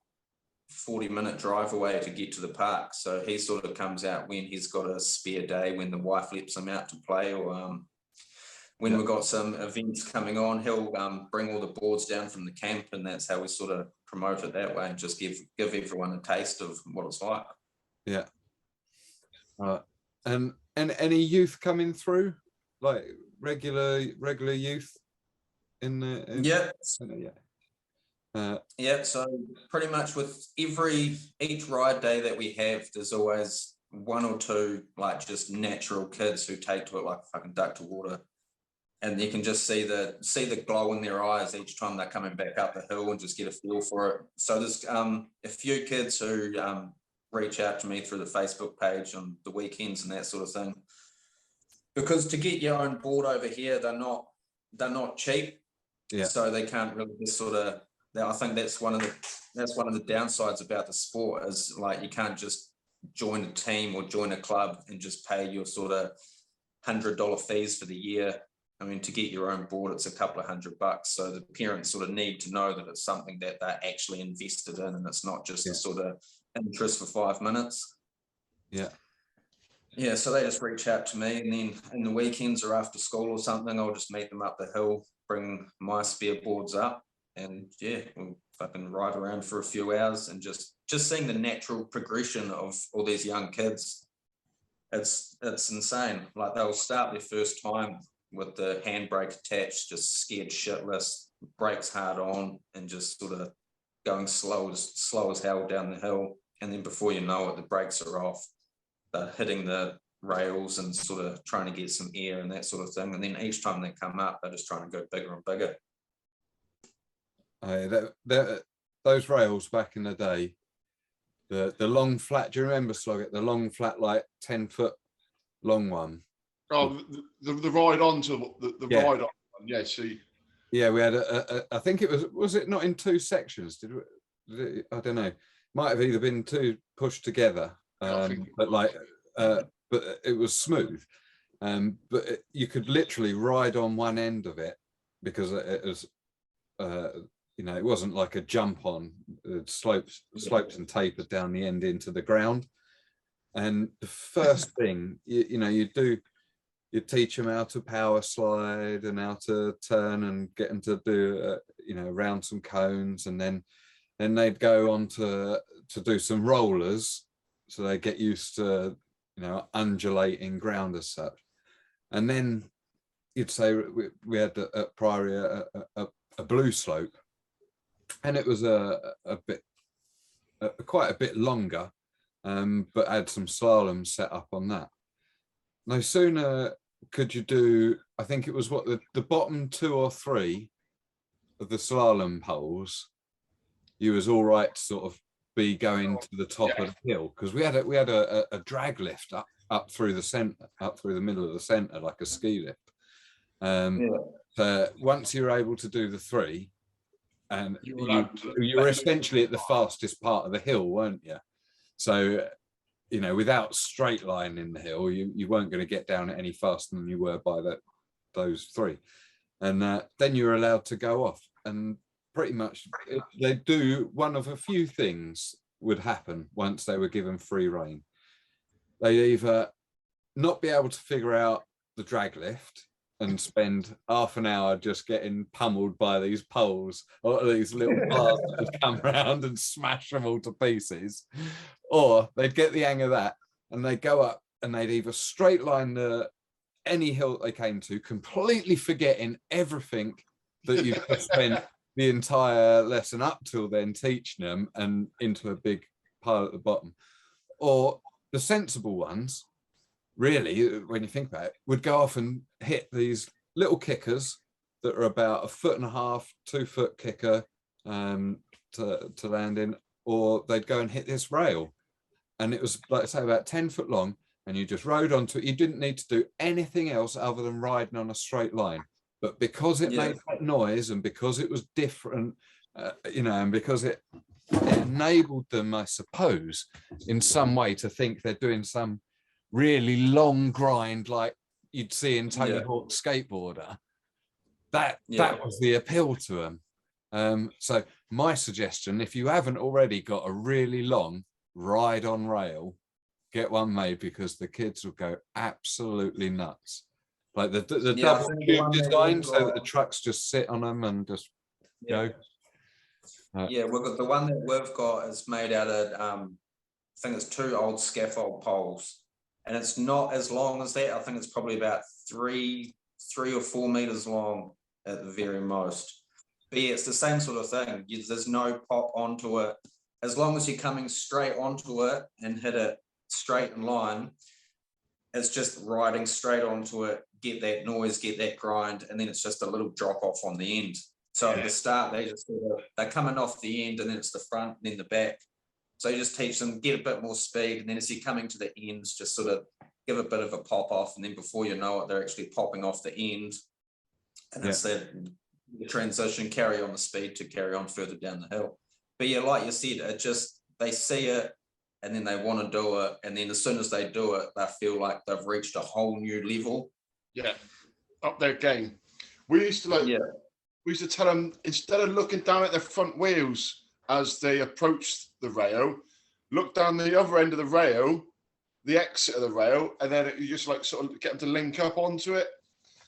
40-minute drive away to get to the park. So he sort of comes out when he's got a spare day, when the wife lets him out to play, or when we've got some events coming on, he'll bring all the boards down from the camp, and that's how we sort of promote it that way and just give everyone a taste of what it's like. Yeah. And any youth coming through, like regular youth? in the? Yeah. Yeah. So pretty much with each ride day that we have, there's always one or two like just natural kids who take to it like a fucking duck to water, and you can just see the glow in their eyes each time they're coming back up the hill and just get a feel for it. So there's a few kids who reach out to me through the Facebook page on the weekends and that sort of thing, because to get your own board over here, they're not cheap. Yeah. So they can't really just sort of. I think that's one of the downsides about the sport, is like you can't just join a team or join a club and just pay your sort of $100 fees for the year. I mean, to get your own board, it's a couple of $100. So the parents sort of need to know that it's something that they're actually invested in, and it's not just a sort of interest for 5 minutes. Yeah. Yeah, so they just reach out to me, and then in the weekends or after school or something, I'll just meet them up the hill, bring my spare boards up, and yeah, we'll fucking ride around for a few hours, and just seeing the natural progression of all these young kids. It's insane. Like they'll start their first time with the handbrake attached, just scared shitless, brakes hard on, and just sort of going slow as hell down the hill. And then before you know it, the brakes are off. They're hitting the rails and sort of trying to get some air and that sort of thing. And then each time they come up, they're just trying to go bigger and bigger. Those rails back in the day, the long flat, do you remember, Sloggett, the long flat, like 10-foot long one? Oh, the ride on to the ride on. Yeah, see. Yeah, we had I think it was it not in two sections? Did it, I don't know. Might have either been two pushed together, but it was smooth. But you could literally ride on one end of it because it was, it wasn't like a jump on. It slopes and tapered down the end into the ground. And the first thing you teach them how to power slide and how to turn and get them to do, around some cones, and then they'd go on to do some rollers, so they get used to, undulating ground as such. And then you'd say we had at Priory a blue slope, and it was quite a bit longer, but had some slalom set up on that. No sooner could you do, I think it was the bottom 2 or 3 of the slalom poles, you was all right to sort of be going to the top of the hill, because we had a drag lift up through the centre, up through the middle of the centre, like a ski lift. So once you're able to do the 3, and you were essentially at the fastest part of the hill, weren't you? So, without straight line in the hill, you weren't going to get down any faster than you were by those 3. And then you're allowed to go off. And pretty much they do one of a few things would happen once they were given free rein. They either not be able to figure out the drag lift and spend half an hour just getting pummeled by these poles or these little bars that come around and smash them all to pieces, or they'd get the hang of that and they'd go up and they'd either straight line any hill they came to, completely forgetting everything that you've spent the entire lesson up till then teaching them, and into a big pile at the bottom. Or the sensible ones, really, when you think about it, would go off and hit these little kickers that are about 1.5 foot, 2 foot kicker to land in, or they'd go and hit this rail. And it was, like I say, about 10 foot long, and you just rode onto it. You didn't need to do anything else other than riding on a straight line. But because it made that noise, and because it was different, and because it enabled them, I suppose, in some way to think they're doing some really long grind like you'd see in Tony Hawk's Skateboarder, that was the appeal to them. So my suggestion, if you haven't already got a really long ride on rail, get one made, because the kids will go absolutely nuts. Like the double tube design, so that the trucks just sit on them and just go. We've got the one that we've got is made out of I think it's 2 old scaffold poles. And it's not as long as that. I think it's probably about 3 or 4 meters long. at the very most. But yeah, it's the same sort of thing. There's no pop onto it. As long as you're coming straight onto it and hit it straight in line, it's just riding straight onto it, get that noise, get that grind, and then it's just a little drop off on the end. So at the start, they're coming off the end, and then it's the front, and then the back. So you just teach them, get a bit more speed, and then as you're coming to the ends, just sort of give a bit of a pop off, and then before you know it, they're actually popping off the end. And it's the transition, carry on the speed to carry on further down the hill. But yeah, like you said, it just, they see it, and then they want to do it, and then as soon as they do it, they feel like they've reached a whole new level. Yeah, up their game. We used to we used to tell them, instead of looking down at their front wheels as they approach the rail, look down the other end of the rail, the exit of the rail, and then you just like sort of get them to link up onto it.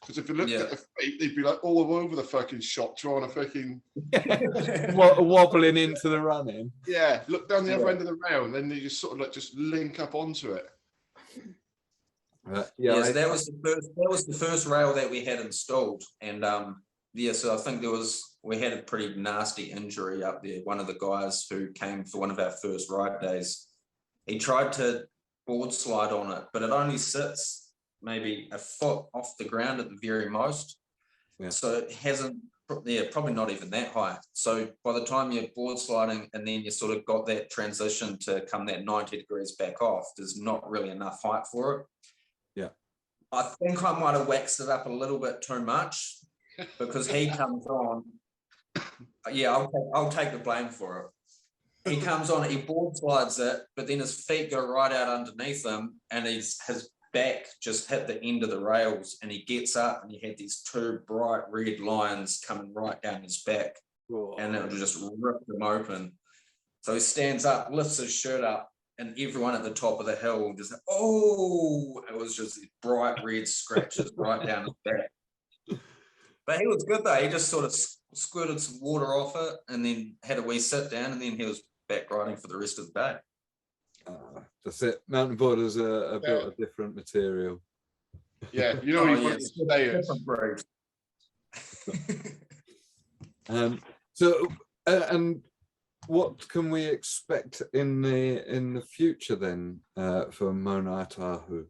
Because if you looked at the feet, they'd be like all over the fucking shop trying to fucking wobbling into the running. Yeah, look down the other end of the rail, and then they just sort of like just link up onto it. So that was the first rail that we had installed, and so I think we had a pretty nasty injury up there. One of the guys who came for one of our first ride days, he tried to board slide on it, but it only sits maybe a foot off the ground at the very most. So it hasn't, probably not even that high. So by the time you're board sliding and then you sort of got that transition to come that 90 degrees back off, there's not really enough height for it. I think I might have waxed it up a little bit too much, because he comes on. I'll take the blame for it. He comes on, he board slides it, but then his feet go right out underneath him, and his back just hit the end of the rails, and he gets up, and he had these two bright red lines coming right down his back. And it just ripped him open. So he stands up, lifts his shirt up, and everyone at the top of the hill just, it was just these bright red scratches right down his back. But he was good though. He just sort of squirted some water off it, and then had a wee sit down, and then he was back riding for the rest of the day. That's it. Mountain boarders are built of different material. Yeah, you know, and what can we expect in the future then for Maunga Ātaahua?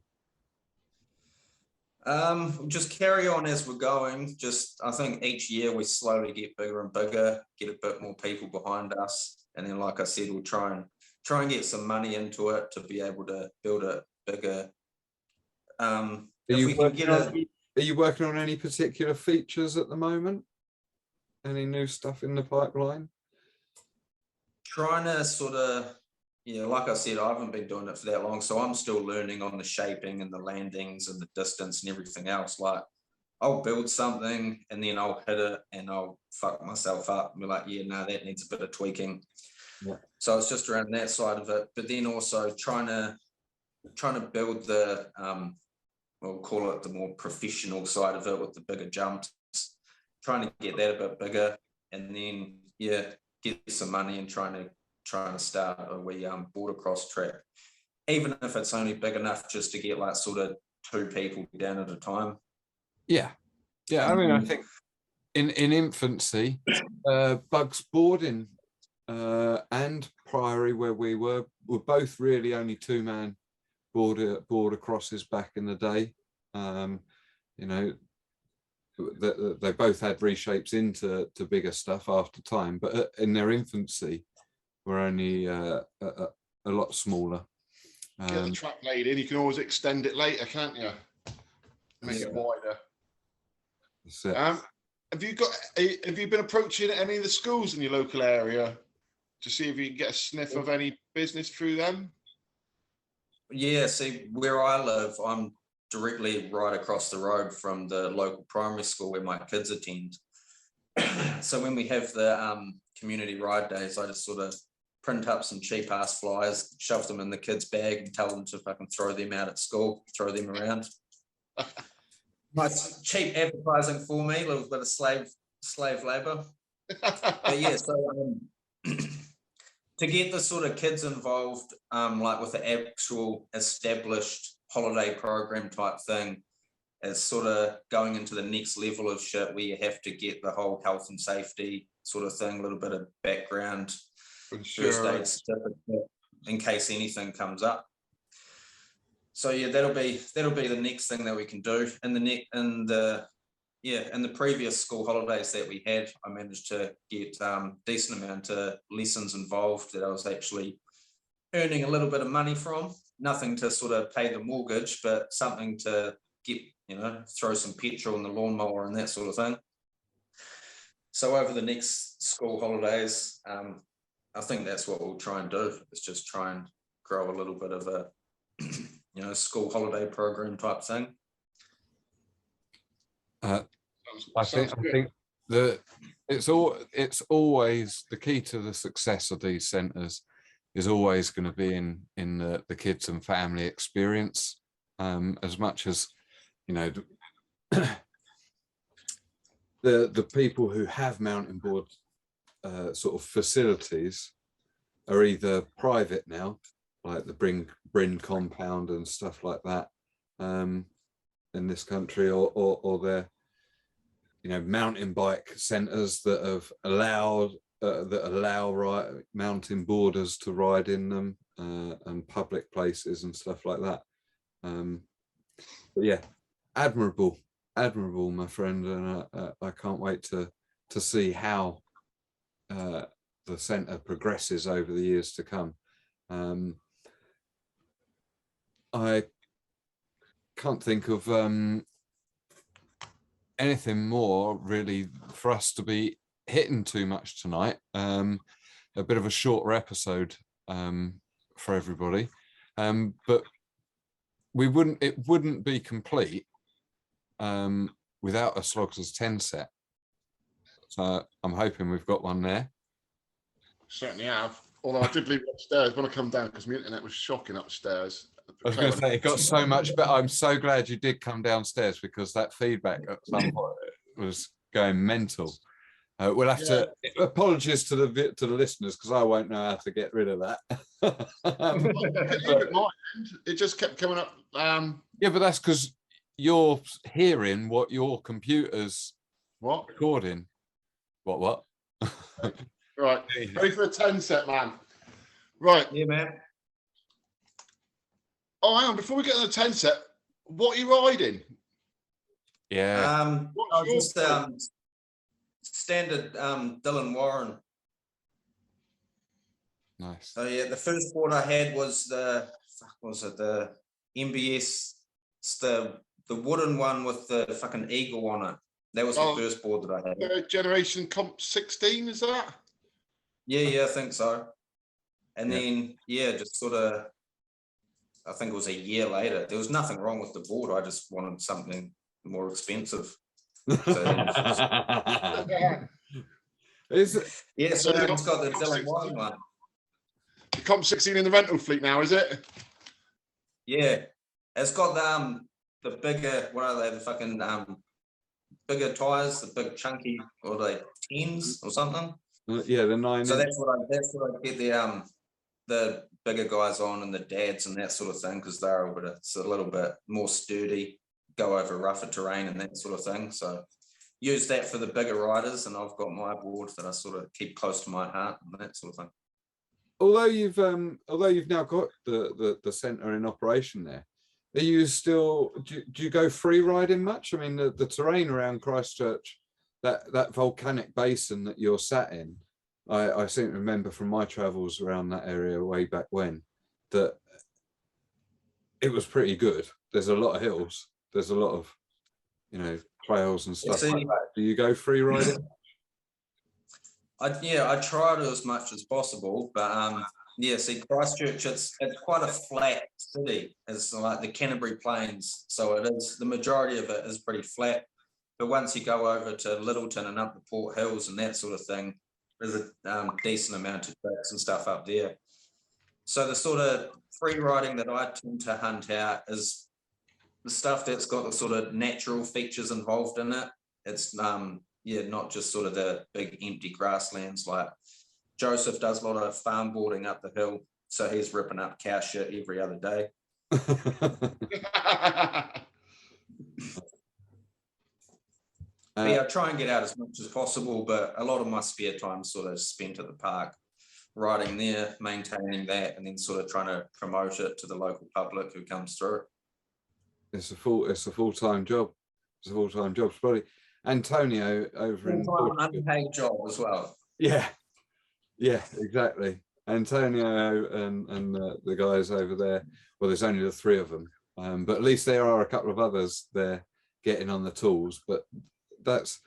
Just carry on as we're going. Just, I think each year we slowly get bigger and bigger, get a bit more people behind us, and then, like I said, we'll try and get some money into it to be able to build it bigger. Are you working on any particular features at the moment? Any new stuff in the pipeline? Trying to sort of, like I said, I haven't been doing it for that long, so I'm still learning on the shaping and the landings and the distance and everything else. Like, I'll build something and then I'll hit it and I'll fuck myself up and be like, that needs a bit of tweaking. So it's just around that side of it, but then also trying to build the we'll call it the more professional side of it with the bigger jumps, trying to get that a bit bigger, and then get some money and trying to start a wee border cross track, even if it's only big enough just to get like sort of 2 people down at a time. I mean, I think in infancy, Bugs Boarding and Priory, where we were both really only 2-man border crosses back in the day. They both had reshapes into bigger stuff after time, but in their infancy were only a lot smaller. Get the track laid in, you can always extend it later, can't you? Make it wider. That's it. Have you been approaching any of the schools in your local area to see if you can get a sniff of any business through them? Yeah, see, where I live, I'm directly right across the road from the local primary school where my kids attend. So when we have the community ride days, I just sort of print up some cheap ass flyers, shove them in the kids' bag, and tell them to fucking throw them out at school, throw them around. Nice cheap advertising for me, a little bit of slave labor. But yeah, so to get the sort of kids involved, like with the actual established holiday program type thing, it's sort of going into the next level of shit where you have to get the whole health and safety sort of thing, a little bit of background, first aid certificate in case anything comes up. So yeah, that'll be the next thing that we can do. In the previous school holidays that we had, I managed to get decent amount of lessons involved that I was actually earning a little bit of money from. Nothing to sort of pay the mortgage, but something to get, throw some petrol in the lawnmower and that sort of thing. So over the next school holidays, I think that's what we'll try and do, is just try and grow a little bit of a, school holiday program type thing. I think that it's always the key to the success of these centres is always going to be in the kids and family experience, as much as the people who have mountain board sort of facilities are either private now, like the Bryn compound and stuff like that, in this country, or they're mountain bike centres that have allowed mountain boarders to ride in them, and public places and stuff like that. But yeah, admirable, my friend, and I can't wait to see how the centre progresses over the years to come. I can't think of anything more really for us to be hitting too much tonight. A bit of a shorter episode for everybody, but it wouldn't be complete without a Sloggers 10 set. So I'm hoping we've got one there. Certainly have. Although I did leave it upstairs when I come down because my internet was shocking upstairs. I was going to say, it got so much better. I'm so glad you did come downstairs, because that feedback at some point was going mental. We'll have to, apologies to the listeners, because I won't know how to get rid of that. It just kept coming up. Yeah, but that's because you're hearing what your computer's recording. What? Right, ready for a 10 set, man. Right. Yeah, man. Oh, hang on, before we get to the 10 set, what are you riding? Yeah. Just standard Dylan Warren. Nice. So yeah, the first board I had was the MBS, the wooden one with the fucking eagle on it. That was the first board that I had. Generation Comp 16, is that? Yeah, I think so. And then just sort of, I think it was a year later. There was nothing wrong with the board. I just wanted something more expensive. Is it? Yeah, so it's got the Dylan Warren one. The Comp 16 in the rental fleet now, is it? Yeah, it's got the bigger. What are they? The fucking bigger tires, the big chunky, or the 10s or something. Yeah, the 9. So that's what I get the bigger guys on, and the dads and that sort of thing, because they're it's a little bit more sturdy, go over rougher terrain and that sort of thing. So use that for the bigger riders, and I've got my board that I sort of keep close to my heart and that sort of thing. Although you've now got the centre in operation there, are you still do you go free riding much? I mean, the terrain around Christchurch, that volcanic basin that you're sat in, I seem to remember from my travels around that area way back when, that it was pretty good. There's a lot of hills. There's a lot of, trails and stuff like that. Do you go free riding? I try to as much as possible, but see, Christchurch, it's quite a flat city. It's like the Canterbury Plains, so it is, the majority of it is pretty flat. But once you go over to Littleton and up the Port Hills and that sort of thing, there's a decent amount of tracks and stuff up there. So the sort of free riding that I tend to hunt out is the stuff that's got the sort of natural features involved in it. It's not just sort of the big empty grasslands. Like Joseph does a lot of farm boarding up the hill, so he's ripping up cow shit every other day. I try and get out as much as possible, but a lot of my spare time sort of spent at the park, riding there, maintaining that, and then sort of trying to promote it to the local public who comes through. It's a full-time job. It's a full-time job. It's probably Antonio over in full-time unpaid job as well. Yeah, exactly. Antonio and the guys over there. Well, there's only the three of them, but at least there are a couple of others there getting on the tools. But that's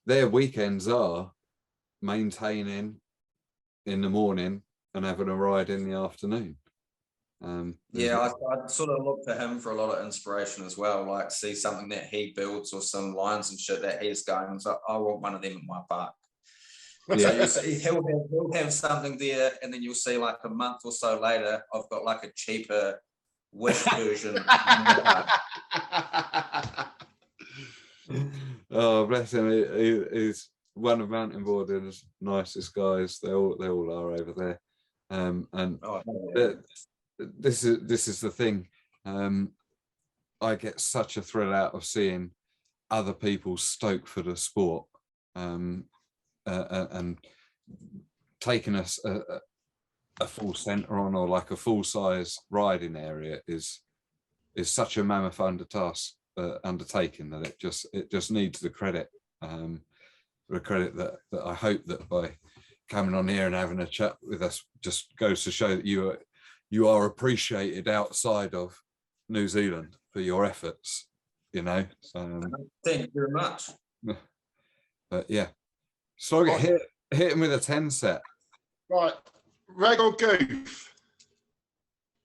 their weekends are maintaining in the morning and having a ride in the afternoon. I sort of look to him for a lot of inspiration as well, like see something that he builds or some lines and shit that he's going, so I want one of them in my park. Yeah. So he'll have something there, and then you'll see like a month or so later, I've got like a cheaper Wish version. Oh, bless him! He's one of mountain boarding's nicest guys. They all are over there, this is the thing. I get such a thrill out of seeing other people stoked for the sport, and taking us a full centre on, or like a full size riding area is such a mammoth undertaking that it just needs the credit. The credit that I hope that by coming on here and having a chat with us just goes to show that you are appreciated outside of New Zealand for your efforts, you know. Thank you very much. But yeah, so hit him with a 10 set. Right, reg or goof?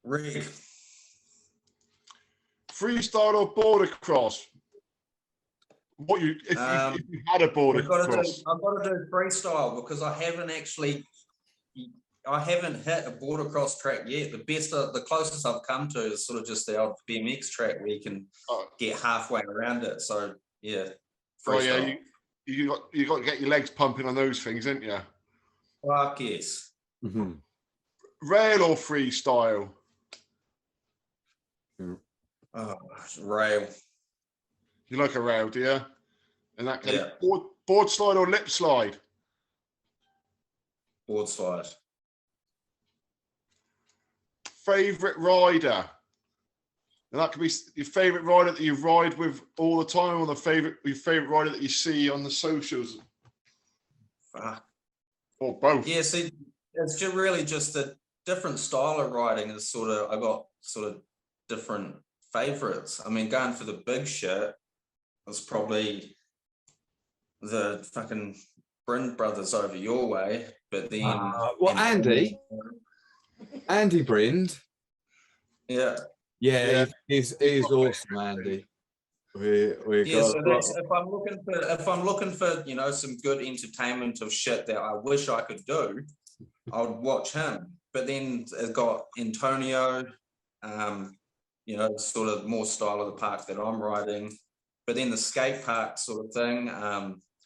Reg. Freestyle or border cross? If you had a border cross? I've got to do freestyle because I haven't hit a border cross track yet. The closest I've come to is sort of just the old BMX track where you can get halfway around it. So yeah, freestyle. You got to get your legs pumping on those things, ain't you? Fuck yes. Mm-hmm. Rail or freestyle? Rail. You like a rail, do you? In that case, yeah. Board slide or lip slide? Board slide. Favorite rider? And that could be your favorite rider that you ride with all the time, or your favorite rider that you see on the socials. Fuck. Or both. Yeah, see, it's really just a different style of riding. Is I got sort of different favorites. I mean, going for the big shit was probably the fucking Bryn brothers over your way, but then Andy Brind. Yeah, he's awesome, Andy. If I'm looking for some good entertainment of shit that I wish I could do, I would watch him. But then it got Antonio, sort of more style of the park that I'm riding. But then the skate park sort of thing.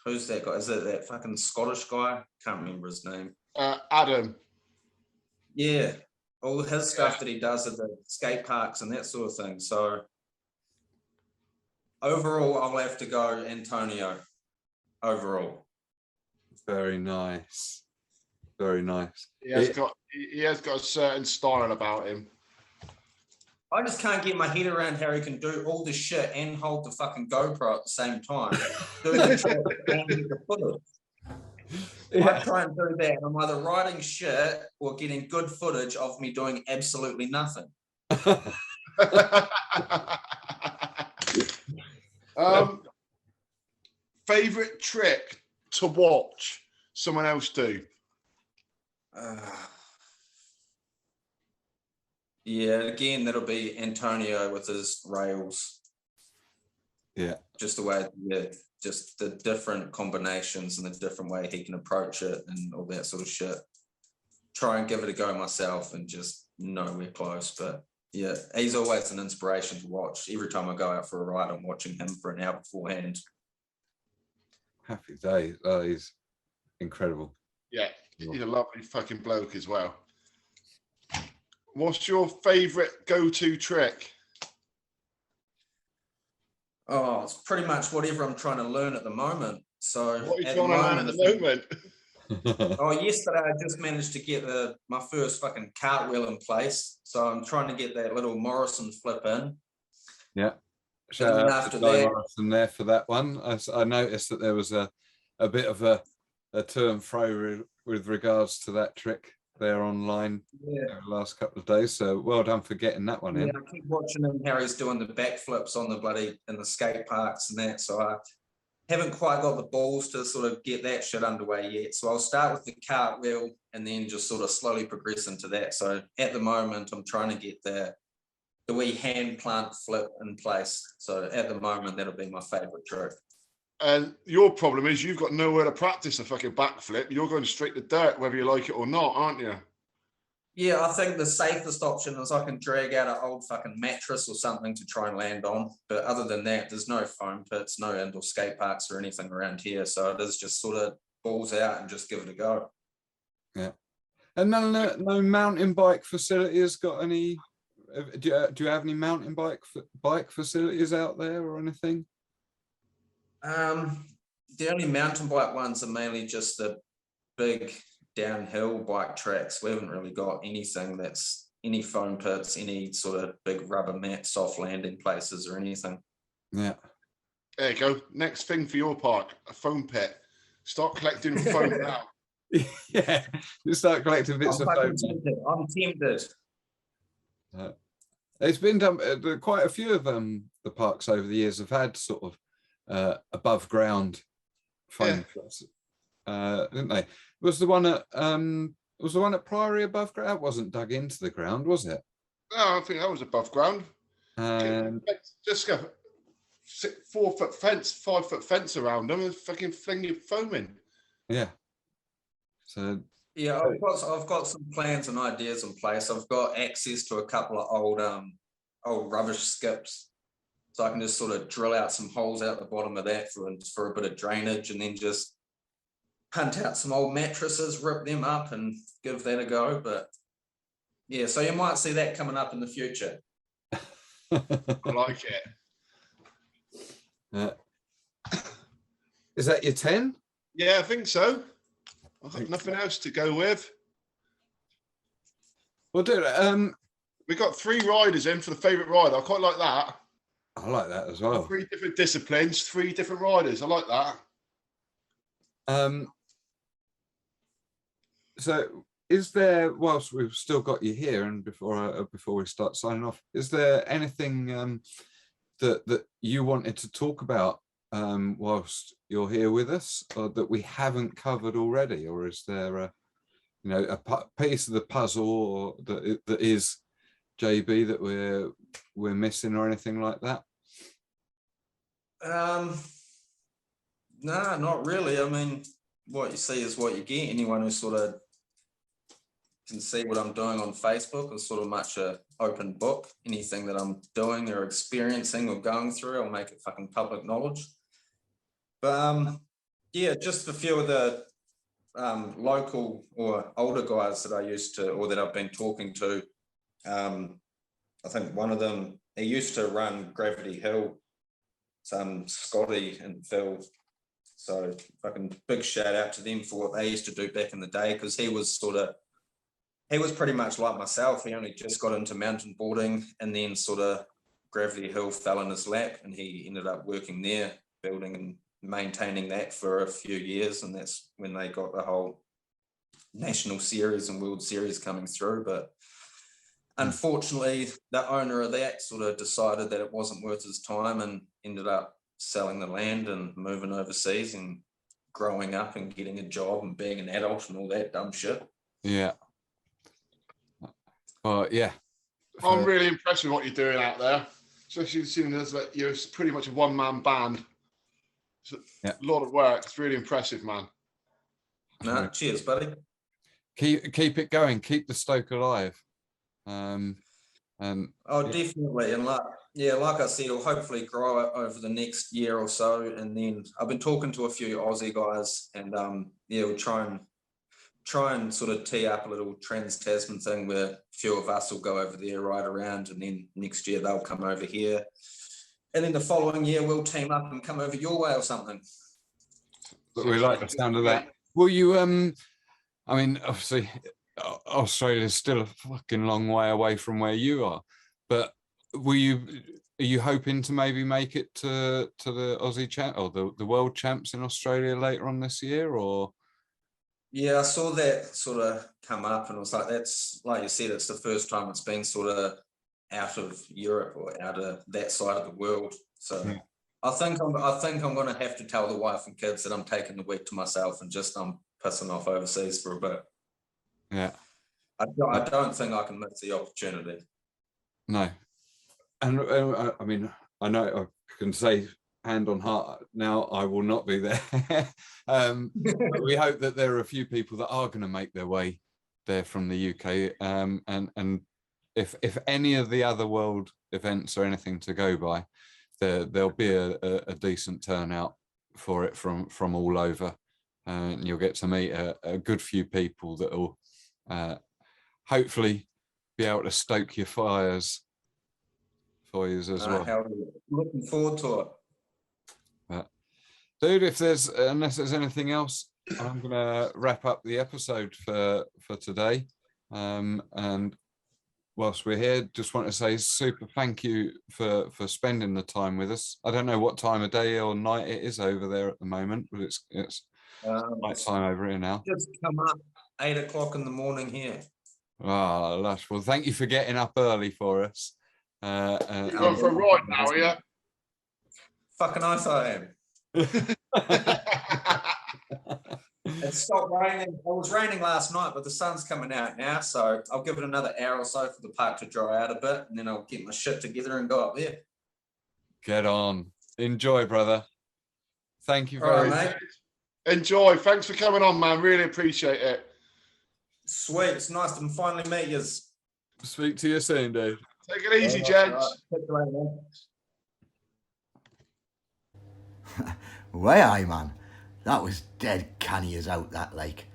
Who's that guy? Is it that fucking Scottish guy? Can't remember his name. Adam. Yeah, all his stuff that he does at the skate parks and that sort of thing. So overall, I'll have to go Antonio. Overall. Very nice. Very nice. He has got a certain style about him. I just can't get my head around how he can do all this shit and hold the fucking GoPro at the same time. Doing the trick and the footage. I try and do that. I'm either writing shit or getting good footage of me doing absolutely nothing. Favorite trick to watch someone else do? Yeah, again, that'll be Antonio with his rails. Yeah. Just the way, just the different combinations and the different way he can approach it and all that sort of shit. Try and give it a go myself and just nowhere close. But yeah, he's always an inspiration to watch. Every time I go out for a ride, I'm watching him for an hour beforehand. Happy days. Oh, he's incredible. Yeah, he's a lovely fucking bloke as well. What's your favourite go-to trick? Oh, it's pretty much whatever I'm trying to learn at the moment. So What are you trying to learn at the moment? Yesterday I just managed to get my first fucking cartwheel in place. So I'm trying to get that little Morrison flip in. Yeah. Shout out to Guy Morrison there for that one. I noticed that there was a bit of a to and fro with regards to that trick there online over the last couple of days. So well done for getting that one in. I keep watching him how he's doing the backflips on in the skate parks and that. So I haven't quite got the balls to sort of get that shit underway yet. So I'll start with the cartwheel and then just sort of slowly progress into that. So at the moment, I'm trying to get the wee hand plant flip in place. So at the moment, that'll be my favorite trick. And your problem is you've got nowhere to practice a fucking backflip. You're going straight to dirt, whether you like it or not, aren't you? Yeah, I think the safest option is I can drag out an old fucking mattress or something to try and land on. But other than that, there's no foam pits, no indoor skate parks or anything around here. So it is just sort of balls out and just give it a go. Yeah. And no mountain bike facilities got any? Do you have any mountain bike facilities out there or anything? The only mountain bike ones are mainly just the big downhill bike tracks. We haven't really got anything that's any foam pits, any sort of big rubber mat, soft landing places or anything. Yeah. There you go. Next thing for your park, a foam pit. Start collecting foam now. Yeah, you start collecting bits of foam. I'm tempted. It's been done. Quite a few of the parks over the years have had sort of above ground foam pits, didn't they? Was the one at Priory above ground? It wasn't dug into the ground, was it? No, I think that was above ground. Just go 4 foot fence, 5 foot fence around them and fucking fling your foam in. Yeah. So yeah, I've got some plans and ideas in place. I've got access to a couple of old rubbish skips, so I can just sort of drill out some holes out the bottom of that for a bit of drainage, and then just hunt out some old mattresses, rip them up, and give that a go. But yeah, so you might see that coming up in the future. I like it. Is that your 10? Yeah, I think so. I've got nothing else to go with. We'll do it. We got 3 riders in for the favourite rider. I quite like that. I like that as well. 3 different disciplines, 3 different riders. I like that. So is there, whilst we've still got you here and before we start signing off, is there anything that you wanted to talk about whilst you're here with us, or that we haven't covered already, or is there a piece of the puzzle or that is JB that we're missing or anything like that? No, not really. I mean, what you see is what you get. Anyone who sort of can see what I'm doing on Facebook is sort of much an open book. Anything that I'm doing or experiencing or going through, I'll make it fucking public knowledge. But yeah, just a few of the local or older guys that I used to, or that I've been talking to. I think one of them, he used to run Gravity Hill, Scotty and Phil. So fucking big shout out to them for what they used to do back in the day, because he was pretty much like myself. He only just got into mountain boarding, and then sort of Gravity Hill fell in his lap, and he ended up working there, building and maintaining that for a few years, and that's when they got the whole national series and World Series coming through. But unfortunately, the owner of that sort of decided that it wasn't worth his time and ended up selling the land and moving overseas and growing up and getting a job and being an adult and all that dumb shit. Yeah. Yeah. I'm really impressed with what you're doing out there, especially seeing as that you're pretty much a one-man band. It's a lot of work. It's really impressive, man. No, cheers, buddy. Keep it going. Keep the stoke alive. Definitely. And like I said, it'll hopefully grow over the next year or so. And then I've been talking to a few Aussie guys, and we'll try and sort of tee up a little Trans-Tasman thing where a few of us will go over there, ride around, and then next year they'll come over here. And then the following year, we'll team up and come over your way or something. But we like the sound of that. Will you, I mean, obviously, Australia's still a fucking long way away from where you are, but are you hoping to maybe make it to the Aussie champ or the world champs in Australia later on this year, or? Yeah, I saw that sort of come up, and it was like, that's, like you said, it's the first time it's been sort of out of Europe or out of that side of the world. So yeah. I think I'm going to have to tell the wife and kids that I'm taking the week to myself and just I'm pissing off overseas for a bit. Yeah, I don't think I can miss the opportunity. No, and I mean, I know I can say hand on heart now, I will not be there. But we hope that there are a few people that are going to make their way there from the UK. And if any of the other world events are anything to go by, there'll be a decent turnout for it from all over, and you'll get to meet a good few people that will hopefully be able to stoke your fires for you as well. Looking forward to it. But, dude, unless there's anything else, I'm gonna wrap up the episode for today. And whilst we're here, just want to say super thank you for spending the time with us. I don't know what time of day or night it is over there at the moment, but it's night time over here now. Just come up 8 o'clock in the morning here. Ah, lush. Well, thank you for getting up early for us. You're going for a ride now, are you? Fucking oath I am. It stopped raining. It was raining last night, but the sun's coming out now, so I'll give it another hour or so for the park to dry out a bit, and then I'll get my shit together and go up there. Get on. Enjoy, brother. Thank you very much. Mate. Enjoy. Thanks for coming on, man. Really appreciate it. Sweet. It's nice to finally meet you. Speak to you soon, dude. Take it easy, gents. Way aye, man. That was dead canny as out that like.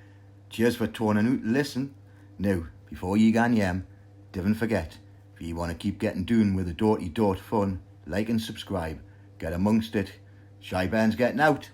Cheers for tuning out to listen. Now, before you gan yem, don't forget, if you want to keep getting doing with the Dirty Dirt fun, like and subscribe. Get amongst it. Shy Ben's getting out.